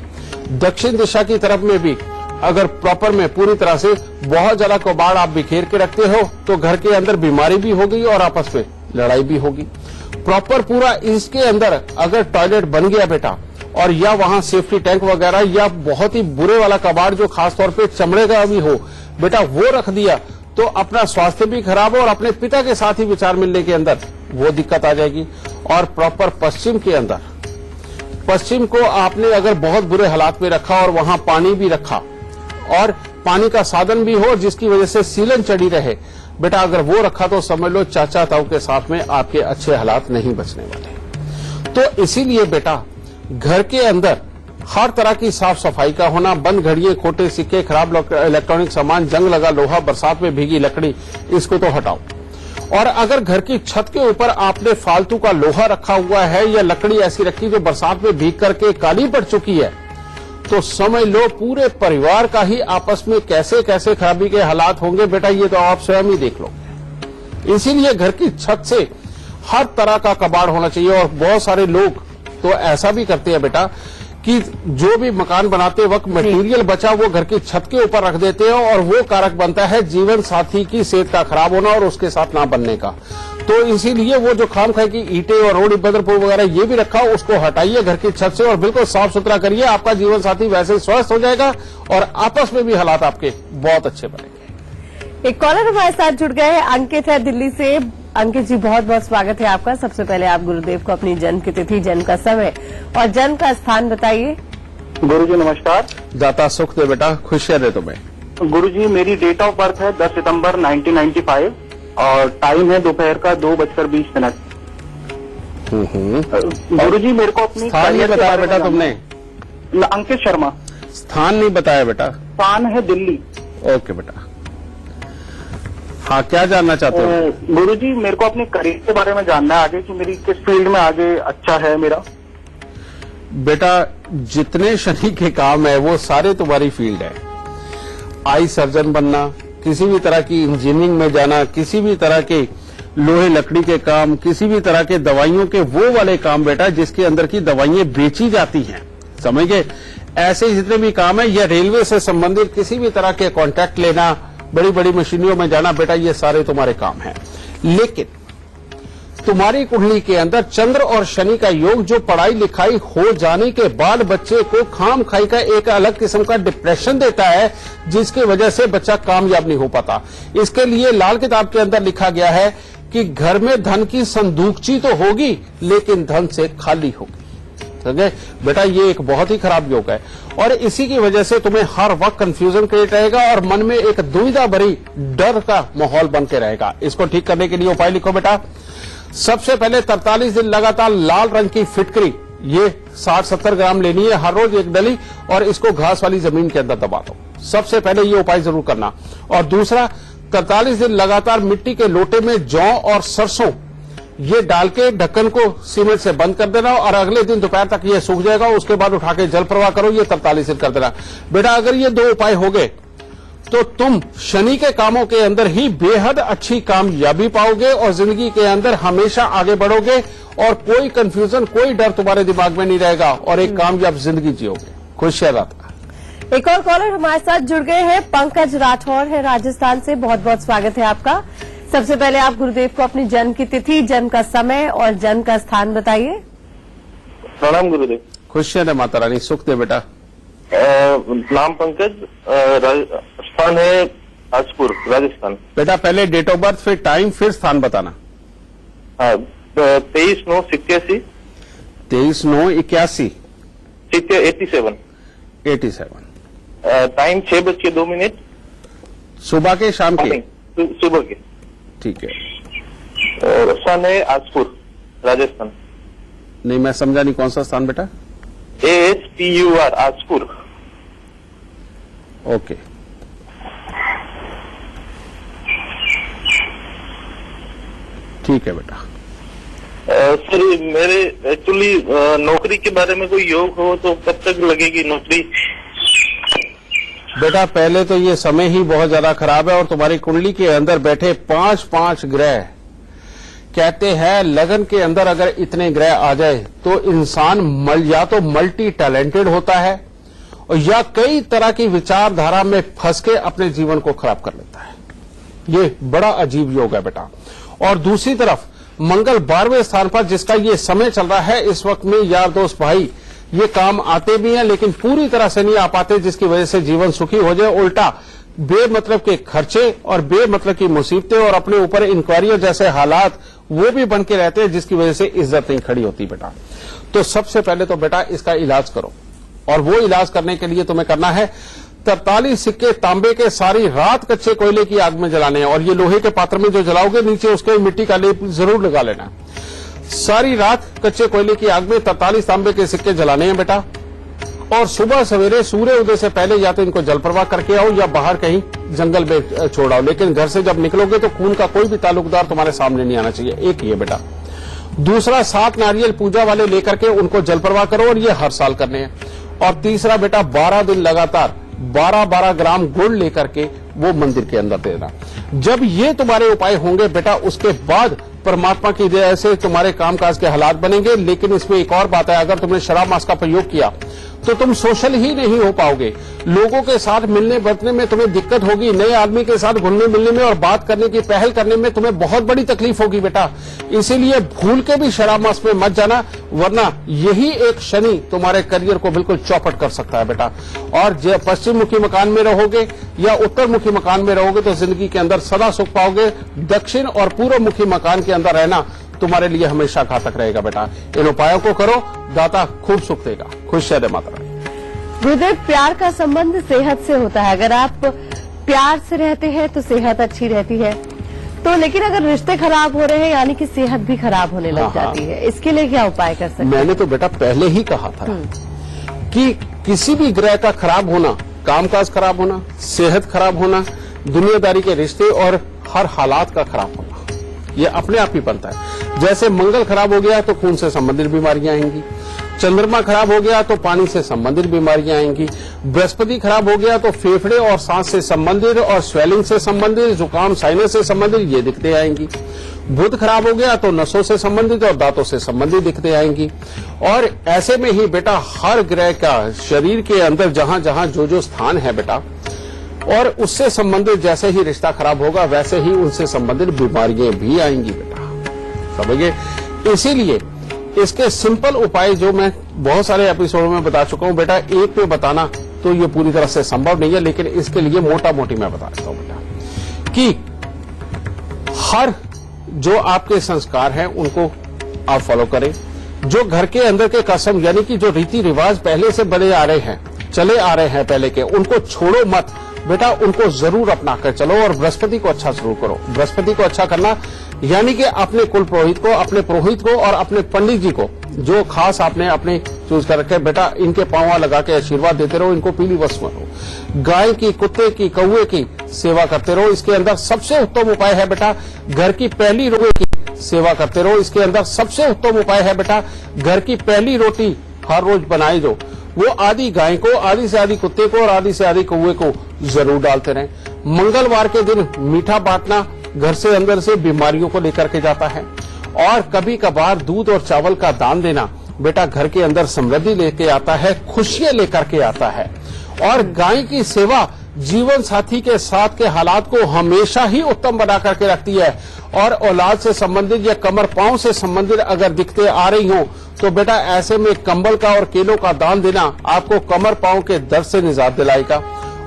दक्षिण दिशा की तरफ में भी अगर प्रॉपर में पूरी तरह से बहुत ज्यादा कबाड़ आप बिखेर के रखते हो, तो घर के अंदर बीमारी भी होगी और आपस में लड़ाई भी होगी। प्रॉपर पूरा इसके अंदर अगर टॉयलेट बन गया बेटा, और या वहां सेफ्टी टैंक वगैरह या बहुत ही बुरे वाला कबाड़ जो खासतौर पे चमड़े का भी हो बेटा, वो रख दिया, तो अपना स्वास्थ्य भी खराब हो और अपने पिता के साथ ही विचार मिलने के अंदर वो दिक्कत आ जाएगी। और प्रॉपर पश्चिम के अंदर, पश्चिम को आपने अगर बहुत बुरे हालात में रखा और वहां पानी भी रखा और पानी का साधन भी हो जिसकी वजह से सीलन चढ़ी रहे बेटा, अगर वो रखा तो समझ लो चाचा ताऊ के साथ में आपके अच्छे हालात नहीं बचने वाले। तो इसीलिए बेटा घर के अंदर हर तरह की साफ सफाई का होना, बंद घड़िए, खोटे सिक्के, खराब इलेक्ट्रॉनिक सामान, जंग लगा लोहा, बरसात में भीगी लकड़ी, इसको तो हटाओ। और अगर घर की छत के ऊपर आपने फालतू का लोहा रखा हुआ है या लकड़ी ऐसी रखी जो बरसात में भीग करके काली पड़ चुकी है, तो समझ लो पूरे परिवार का ही आपस में कैसे कैसे खराबी के हालात होंगे बेटा, ये तो आप स्वयं ही देख लो। इसीलिए घर की छत से हर तरह का कबाड़ होना चाहिए। और बहुत सारे लोग तो ऐसा भी करते हैं बेटा कि जो भी मकान बनाते वक्त मटेरियल बचा वो घर की छत के ऊपर रख देते हैं, और वो कारक बनता है जीवन साथी की सेहत का खराब होना और उसके साथ ना बनने का। तो इसीलिए वो जो खाम खाए की ईंटें और रोड बदरपुर वगैरह ये भी रखा, उसको हटाइए घर की छत से और बिल्कुल साफ सुथरा करिए। आपका जीवन साथी वैसे स्वस्थ हो जाएगा और आपस में भी हालात आपके बहुत अच्छे बनेंगे। एक कॉलर हमारे साथ जुड़ गए हैं, अंकित है दिल्ली से। अंकित जी, बहुत बहुत स्वागत है आपका। सबसे पहले आप गुरुदेव को अपनी जन्म की तिथि, जन्म का समय और जन्म का स्थान बताइए। गुरुजी नमस्कार। दाता सुख दे बेटा, खुशियां दे तुम्हें। गुरुजी मेरी डेट ऑफ बर्थ है 10 सितंबर 1995 और टाइम है दोपहर का 2:20। गुरुजी मेरे को अपनी स्थान नहीं बताया बेटा तुमने? अंकित शर्मा। स्थान नहीं बताया बेटा? स्थान है दिल्ली। ओके बेटा, हाँ क्या जानना चाहते हो? गुरुजी मेरे को अपने करियर के बारे में जानना है आगे, कि मेरी किस फील्ड में आगे अच्छा है मेरा। बेटा जितने शनि के काम है वो सारे तुम्हारी फील्ड है। आई सर्जन बनना, किसी भी तरह की इंजीनियरिंग में जाना, किसी भी तरह के लोहे लकड़ी के काम, किसी भी तरह के दवाइयों के वो वाले काम बेटा जिसके अंदर की दवाइयां बेची जाती हैं, समझ गए? ऐसे जितने भी काम है या रेलवे से संबंधित किसी भी तरह के कॉन्ट्रैक्ट लेना, बड़ी बड़ी मशीनरियों में जाना, बेटा ये सारे तुम्हारे काम हैं। लेकिन तुम्हारी कुंडली के अंदर चंद्र और शनि का योग जो पढ़ाई लिखाई हो जाने के बाद बच्चे को खाम खाई का एक अलग किस्म का डिप्रेशन देता है, जिसकी वजह से बच्चा कामयाब नहीं हो पाता। इसके लिए लाल किताब के अंदर लिखा गया है कि घर में धन की संदूकची तो होगी लेकिन धन से खाली होगी। समझे बेटा, ये एक बहुत ही खराब योग है और इसी की वजह से तुम्हें हर वक्त कंफ्यूजन क्रिएट रहेगा और मन में एक दुविधा भरी डर का माहौल बन के रहेगा। इसको ठीक करने के लिए उपाय लिखो बेटा। सबसे पहले 43 दिन लगातार लाल रंग की फिटकरी, ये 60-70 ग्राम लेनी है हर रोज एक डली, और इसको घास वाली जमीन के अंदर दबा दो। सबसे पहले ये उपाय जरूर करना। और दूसरा, 43 दिन लगातार मिट्टी के लोटे में जौ और सरसों ये डाल के ढक्कन को सीमेंट से बंद कर देना और अगले दिन दोपहर तक ये सूख जाएगा। उसके बाद उठा के जल प्रवाह करो, ये 43 दिन कर देना। बेटा अगर ये 2 उपाय हो गए तो तुम शनि के कामों के अंदर ही बेहद अच्छी कामयाबी पाओगे और जिंदगी के अंदर हमेशा आगे बढ़ोगे और कोई कंफ्यूजन, कोई डर तुम्हारे दिमाग में नहीं रहेगा और एक कामयाब जिंदगी जियोगे। खुशियां। एक और कॉलर हमारे साथ जुड़ गए हैं, पंकज राठौर है राजस्थान से। बहुत बहुत स्वागत है आपका। सबसे पहले आप गुरुदेव को अपनी जन्म की तिथि, जन्म का समय और जन्म का स्थान बताइए। प्रणाम गुरुदेव। खुशियां है माता रानी, सुख दे बेटा। नाम पंकज, स्थान है आजपुर राजस्थान। बेटा पहले डेट ऑफ बर्थ, फिर टाइम, फिर स्थान बताना। 23/9/87। 23/9/81। 87। टाइम 6:02। सुबह के, शाम के? सुबह के। ठीक है। और स्थान है आजपुर राजस्थान। नहीं मैं समझा नहीं, कौन सा स्थान बेटा? ASPUR आजपुर। ओके। ठीक है बेटा। सर मेरे एक्चुअली नौकरी के बारे में कोई योग हो तो कब तक लगेगी नौकरी? बेटा पहले तो ये समय ही बहुत ज्यादा खराब है और तुम्हारी कुंडली के अंदर बैठे 5 ग्रह कहते हैं लगन के अंदर अगर इतने ग्रह आ जाए तो इंसान या तो मल्टी टैलेंटेड होता है और या कई तरह की विचारधारा में फंस के अपने जीवन को खराब कर लेता है। ये बड़ा अजीब योग है बेटा। और दूसरी तरफ मंगल 12वें स्थान पर, जिसका ये समय चल रहा है इस वक्त में, यार दोस्त भाई ये काम आते भी हैं लेकिन पूरी तरह से नहीं आ पाते, जिसकी वजह से जीवन सुखी हो जाए। उल्टा बेमतलब के खर्चे और बेमतलब की मुसीबतें और अपने ऊपर इंक्वायरियों जैसे हालात वो भी बन के रहते हैं, जिसकी वजह से इज्जत नहीं खड़ी होती बेटा। तो सबसे पहले तो बेटा इसका इलाज करो और वो इलाज करने के लिए तुम्हें करना है 43 सिक्के तांबे के सारी रात कच्चे कोयले की आग में जलाने हैं और ये लोहे के पात्र में जो जलाओगे नीचे उसके मिट्टी का लेप जरूर लगा लेना। सारी रात कच्चे कोयले की आग में 43 तांबे के सिक्के जलाने हैं बेटा और सुबह सवेरे सूर्य उदय से पहले या तो इनको जल प्रवाह करके आओ या बाहर कहीं जंगल में छोड़ आओ, लेकिन घर से जब निकलोगे तो खून का कोई भी ताल्लुकदार तुम्हारे सामने नहीं आना चाहिए। एक ये बेटा। दूसरा 7 नारियल पूजा वाले लेकर के उनको जल प्रवाह करो और ये हर साल करने हैं। और तीसरा बेटा 12 दिन लगातार 12 ग्राम गुड़ लेकर के वो मंदिर के अंदर देना। जब ये तुम्हारे उपाय होंगे बेटा उसके बाद परमात्मा की दया से तुम्हारे कामकाज के हालात बनेंगे। लेकिन इसमें एक और बात है, अगर तुमने शराब मांस का प्रयोग किया तो तुम सोशल ही नहीं हो पाओगे। लोगों के साथ मिलने बरतने में तुम्हें दिक्कत होगी, नए आदमी के साथ घुलने मिलने में और बात करने की पहल करने में तुम्हें बहुत बड़ी तकलीफ होगी बेटा। इसीलिए भूल के भी शराब मांस में मत जाना, वरना यही एक शनि तुम्हारे करियर को बिल्कुल चौपट कर सकता है बेटा। और जब पश्चिम मुखी मकान में रहोगे या उत्तर मुखी मकान में रहोगे तो जिंदगी के अंदर सदा सुख पाओगे। दक्षिण और पूर्व मुखी मकान के अंदर रहना तुम्हारे लिए हमेशा घातक रहेगा बेटा। इन उपायों को करो, दाता खूब सुख देगा। खुशियां दे माता रानी। गुरुदेव, प्यार का संबंध सेहत से होता है। अगर आप प्यार से रहते हैं तो सेहत अच्छी रहती है, तो लेकिन अगर रिश्ते खराब हो रहे हैं यानी कि सेहत भी खराब होने लग जाती है। इसके लिए क्या उपाय कर सकते हैं? मैंने तो बेटा पहले ही कहा था कि किसी भी ग्रह का खराब होना, कामकाज खराब होना, सेहत खराब होना, दुनियादारी के रिश्ते और हर हालात का खराब होना, ये अपने आप ही बनता है। जैसे मंगल खराब हो गया तो खून से संबंधित बीमारियां आएंगी, चंद्रमा खराब हो गया तो पानी से संबंधित बीमारियां आएंगी। बृहस्पति खराब हो गया तो फेफड़े और सांस से संबंधित और स्वेलिंग से संबंधित, जुकाम, साइनस से संबंधित ये दिक्कतें आएंगी। बुध खराब हो गया तो नसों से संबंधित और दांतों से संबंधित दिक्कतें आएंगी। और ऐसे में ही बेटा हर ग्रह का शरीर के अंदर जहां जहां जो जो स्थान है बेटा, और उससे संबंधित जैसे ही रिश्ता खराब होगा वैसे ही उनसे संबंधित बीमारियां भी आएंगी बेटा, समझिए। इसीलिए इसके सिंपल उपाय जो मैं बहुत सारे एपिसोड में बता चुका हूं बेटा, एक पे बताना तो ये पूरी तरह से संभव नहीं है, लेकिन इसके लिए मोटा मोटी मैं बता देता हूं बेटा कि हर जो आपके संस्कार हैं उनको आप फॉलो करें। जो घर के अंदर के कसम यानी कि जो रीति रिवाज पहले से बने आ रहे हैं, चले आ रहे हैं पहले के, उनको छोड़ो मत बेटा, उनको जरूर अपना कर चलो। और बृहस्पति को अच्छा शुरू करो। बृहस्पति को अच्छा करना यानी कि अपने कुल पुरोहित को, अपने पुरोहित को और अपने पंडित जी को जो खास आपने अपने चूज कर रखे, बेटा इनके पांव लगा के आशीर्वाद देते रहो, इनको पीली वस्तु दो। गाय की, कुत्ते की, कौवे की सेवा करते रहो। इसके अंदर सबसे उत्तम उपाय है बेटा घर की पहली रोटी की सेवा करते रहो। इसके अंदर सबसे उत्तम उपाय है बेटा घर की पहली रोटी हर रोज बनाई दो। वो आधी गाय को, आधी से आधी कुत्ते को और आधी से आधी कौवे को जरूर डालते रहें। मंगलवार के दिन मीठा बांटना घर से अंदर से बीमारियों को लेकर के जाता है। और कभी कभार दूध और चावल का दान देना बेटा घर के अंदर समृद्धि लेके आता है, खुशियां लेकर के आता है। और गाय की सेवा जीवन साथी के साथ के हालात को हमेशा ही उत्तम बना करके रखती है। और औलाद से संबंधित या कमर पांव से संबंधित अगर दिक्कतें आ रही हो तो बेटा ऐसे में कंबल का और केलों का दान देना आपको कमर पांव के दर्द से निजात दिलाएगा।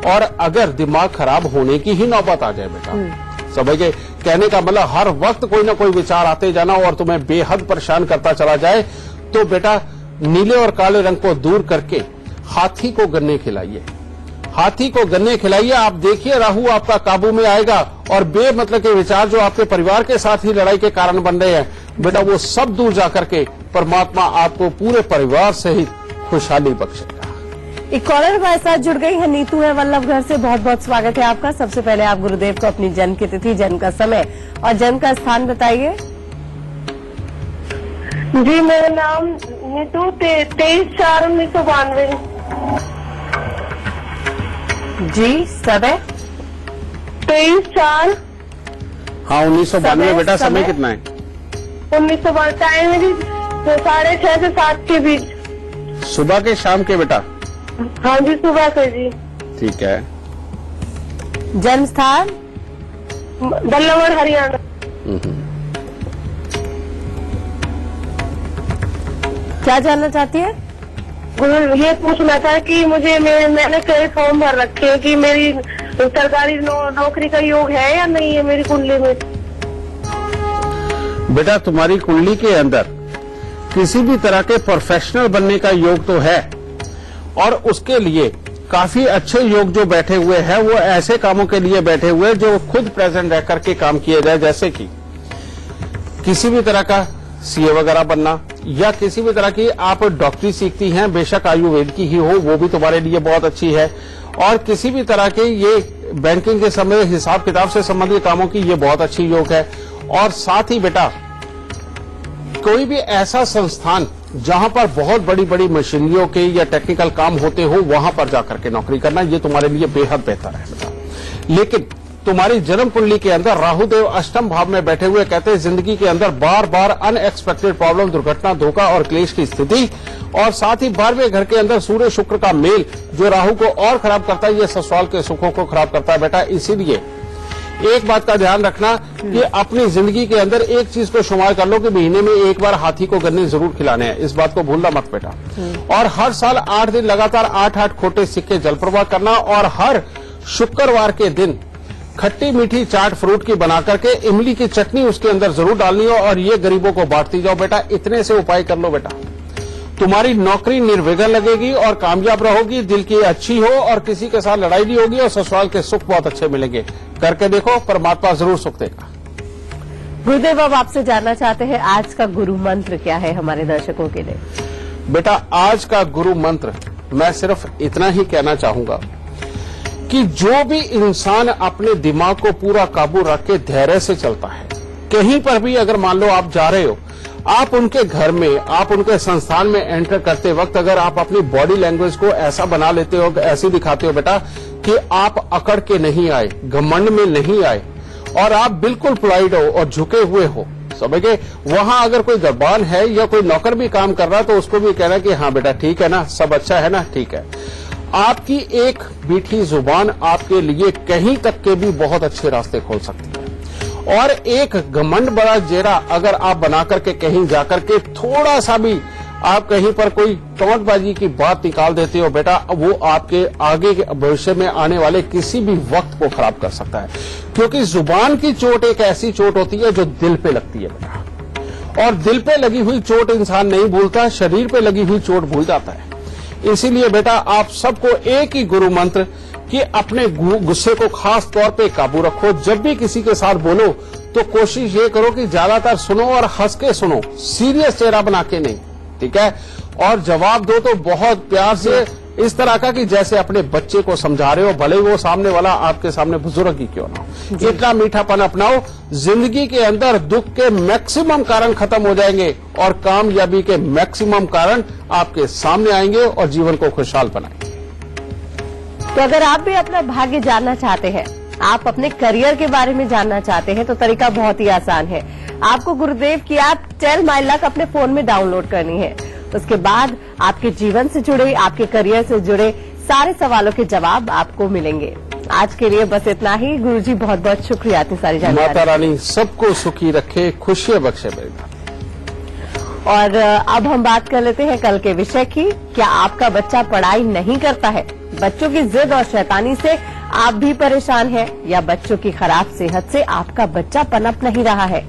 और अगर दिमाग खराब होने की ही नौबत आ जाए बेटा, समझिए, कहने का मतलब हर वक्त कोई ना कोई विचार आते जाना और तुम्हें बेहद परेशान करता चला जाए, तो बेटा नीले और काले रंग को दूर करके हाथी को गन्ने खिलाइए। हाथी को गन्ने खिलाइए, आप देखिए राहु आपका काबू में आएगा। और बेमतलब के विचार जो आपके परिवार के साथ ही लड़ाई के कारण बन रहे हैं बेटा, वो सब दूर जाकर के परमात्मा आपको पूरे परिवार सहित खुशहाली बख्शेगा। एक कॉलर हमारे साथ जुड़ गई है, नीतू है वल्लभगढ़ से। बहुत बहुत स्वागत है आपका। सबसे पहले आप गुरुदेव को अपनी जन्म की तिथि, जन्म का समय और जन्म का स्थान बताइए। जी मेरा नाम नीतू, 23/4/1992। जी समय 23/4। हाँ 1992 बेटा। समय कितना है? 1992। टाइम है जी 6:30 से 7 के बीच। सुबह के शाम के बेटा? हाँ जी सुबह से जी। ठीक है। जन्म स्थान? बल्लभगढ़ हरियाणा। क्या जानना चाहती है? ये पूछना था कि मुझे मैंने कई फॉर्म भर रखे हैं कि मेरी सरकारी नौकरी का योग है या नहीं है मेरी कुंडली में। बेटा तुम्हारी कुंडली के अंदर किसी भी तरह के प्रोफेशनल बनने का योग तो है, और उसके लिए काफी अच्छे योग जो बैठे हुए हैं वो ऐसे कामों के लिए बैठे हुए हैं जो खुद प्रेजेंट रह करके काम किए जाए, जैसे कि किसी भी तरह का सीए वगैरह बनना, या किसी भी तरह की आप डॉक्टरी सीखती हैं, बेशक आयुर्वेद की ही हो, वो भी तुम्हारे लिए बहुत अच्छी है। और किसी भी तरह के ये बैंकिंग के समय हिसाब किताब से संबंधित कामों की ये बहुत अच्छी योग है। और साथ ही बेटा कोई भी ऐसा संस्थान जहां पर बहुत बड़ी बड़ी मशीनरियों के या टेक्निकल काम होते हो वहां पर जाकर के नौकरी करना, ये तुम्हारे लिए बेहद बेहतर है बेटा। लेकिन तुम्हारी जन्म कुंडली के अंदर राहुदेव अष्टम भाव में बैठे हुए कहते हैं जिंदगी के अंदर बार बार अनएक्सपेक्टेड प्रॉब्लम, दुर्घटना, धोखा और क्लेश की स्थिति। और साथ ही 12वें घर के अंदर सूर्य शुक्र का मेल जो राहु को और खराब करता है, ये ससुराल के सुखों को खराब करता है बेटा। इसीलिए एक बात का ध्यान रखना कि अपनी जिंदगी के अंदर एक चीज को शुमार कर लो कि महीने में एक बार हाथी को गन्ने जरूर खिलाने हैं, इस बात को भूलना मत बेटा। और हर साल 8 दिन लगातार 8 खोटे सिक्के जल प्रवाह करना, और हर शुक्रवार के दिन खट्टी मीठी चाट फ्रूट की बना करके इमली की चटनी उसके अंदर जरूर डालनी हो, और ये गरीबों को बांटती जाओ बेटा। इतने से उपाय कर लो बेटा, तुम्हारी नौकरी निर्विघ्न लगेगी और कामयाब रहोगी, दिल की अच्छी हो और किसी के साथ लड़ाई नहीं होगी, और ससुराल के सुख बहुत अच्छे मिलेंगे। करके देखो, परमात्मा जरूर सुख देगा। गुरुदेव अब आपसे जानना चाहते हैं आज का गुरु मंत्र क्या है हमारे दर्शकों के लिए? बेटा आज का गुरु मंत्र मैं सिर्फ इतना ही कहना चाहूंगा कि जो भी इंसान अपने दिमाग को पूरा काबू रख के धैर्य से चलता है, कहीं पर भी अगर मान लो आप जा रहे हो, आप उनके घर में, आप उनके संस्थान में एंटर करते वक्त अगर आप अपनी बॉडी लैंग्वेज को ऐसा बना लेते हो, ऐसी दिखाते हो बेटा कि आप अकड़ के नहीं आए, घमंड में नहीं आए और आप बिल्कुल पोलाइट हो और झुके हुए हो, समझ गए। वहां अगर कोई दरबान है या कोई नौकर भी काम कर रहा है तो उसको भी कहना कि हाँ बेटा ठीक है ना, सब अच्छा है ना, ठीक है। आपकी एक मीठी जुबान आपके लिए कहीं तक के भी बहुत अच्छे रास्ते खोल सकती है। और एक घमंड बड़ा चेहरा अगर आप बना करके कहीं जाकर के थोड़ा सा भी आप कहीं पर कोई टोंटबाजी की बात निकाल देते हो बेटा, वो आपके आगे के भविष्य में आने वाले किसी भी वक्त को खराब कर सकता है। क्योंकि जुबान की चोट एक ऐसी चोट होती है जो दिल पे लगती है बेटा, और दिल पे लगी हुई चोट इंसान नहीं भूलता, शरीर पे लगी हुई चोट भूल जाता है। इसीलिए बेटा आप सबको एक ही गुरु मंत्र कि अपने गुस्से को खास तौर पे काबू रखो। जब भी किसी के साथ बोलो तो कोशिश ये करो कि ज्यादातर सुनो और हंस के सुनो, सीरियस चेहरा बना के नहीं, ठीक है। और जवाब दो तो बहुत प्यार से, इस तरह का कि जैसे अपने बच्चे को समझा रहे हो, भले वो सामने वाला आपके सामने बुजुर्ग ही क्यों ना हो। इतना मीठापन अपनाओ, जिंदगी के अंदर दुख के मैक्सिमम कारण खत्म हो जाएंगे और कामयाबी के मैक्सिमम कारण आपके सामने आएंगे और जीवन को खुशहाल बनाएंगे। तो अगर आप भी अपना भाग्य जानना चाहते हैं, आप अपने करियर के बारे में जानना चाहते हैं, तो तरीका बहुत ही आसान है। आपको गुरुदेव की ऐप टेल माय लक अपने फोन में डाउनलोड करनी है। उसके बाद आपके जीवन से जुड़े, आपके करियर से जुड़े सारे सवालों के जवाब आपको मिलेंगे। आज के लिए बस इतना ही। गुरुजी बहुत बहुत शुक्रिया इतनी सारी जानकारी। माता रानी सबको सुखी रखे, खुशियां बख्शे बेटा। और अब हम बात कर लेते हैं कल के विषय की। क्या आपका बच्चा पढ़ाई नहीं करता है? बच्चों की जिद और शैतानी से आप भी परेशान हैं, या बच्चों की खराब सेहत से आपका बच्चा पनप नहीं रहा है?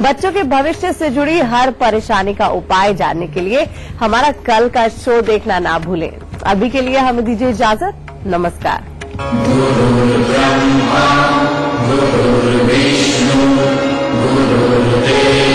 बच्चों के भविष्य से जुड़ी हर परेशानी का उपाय जानने के लिए हमारा कल का शो देखना ना भूलें। अभी के लिए हमें दीजिए इजाजत। नमस्कार। गुरु ब्रह्मा गुरु विष्णु गुरु देव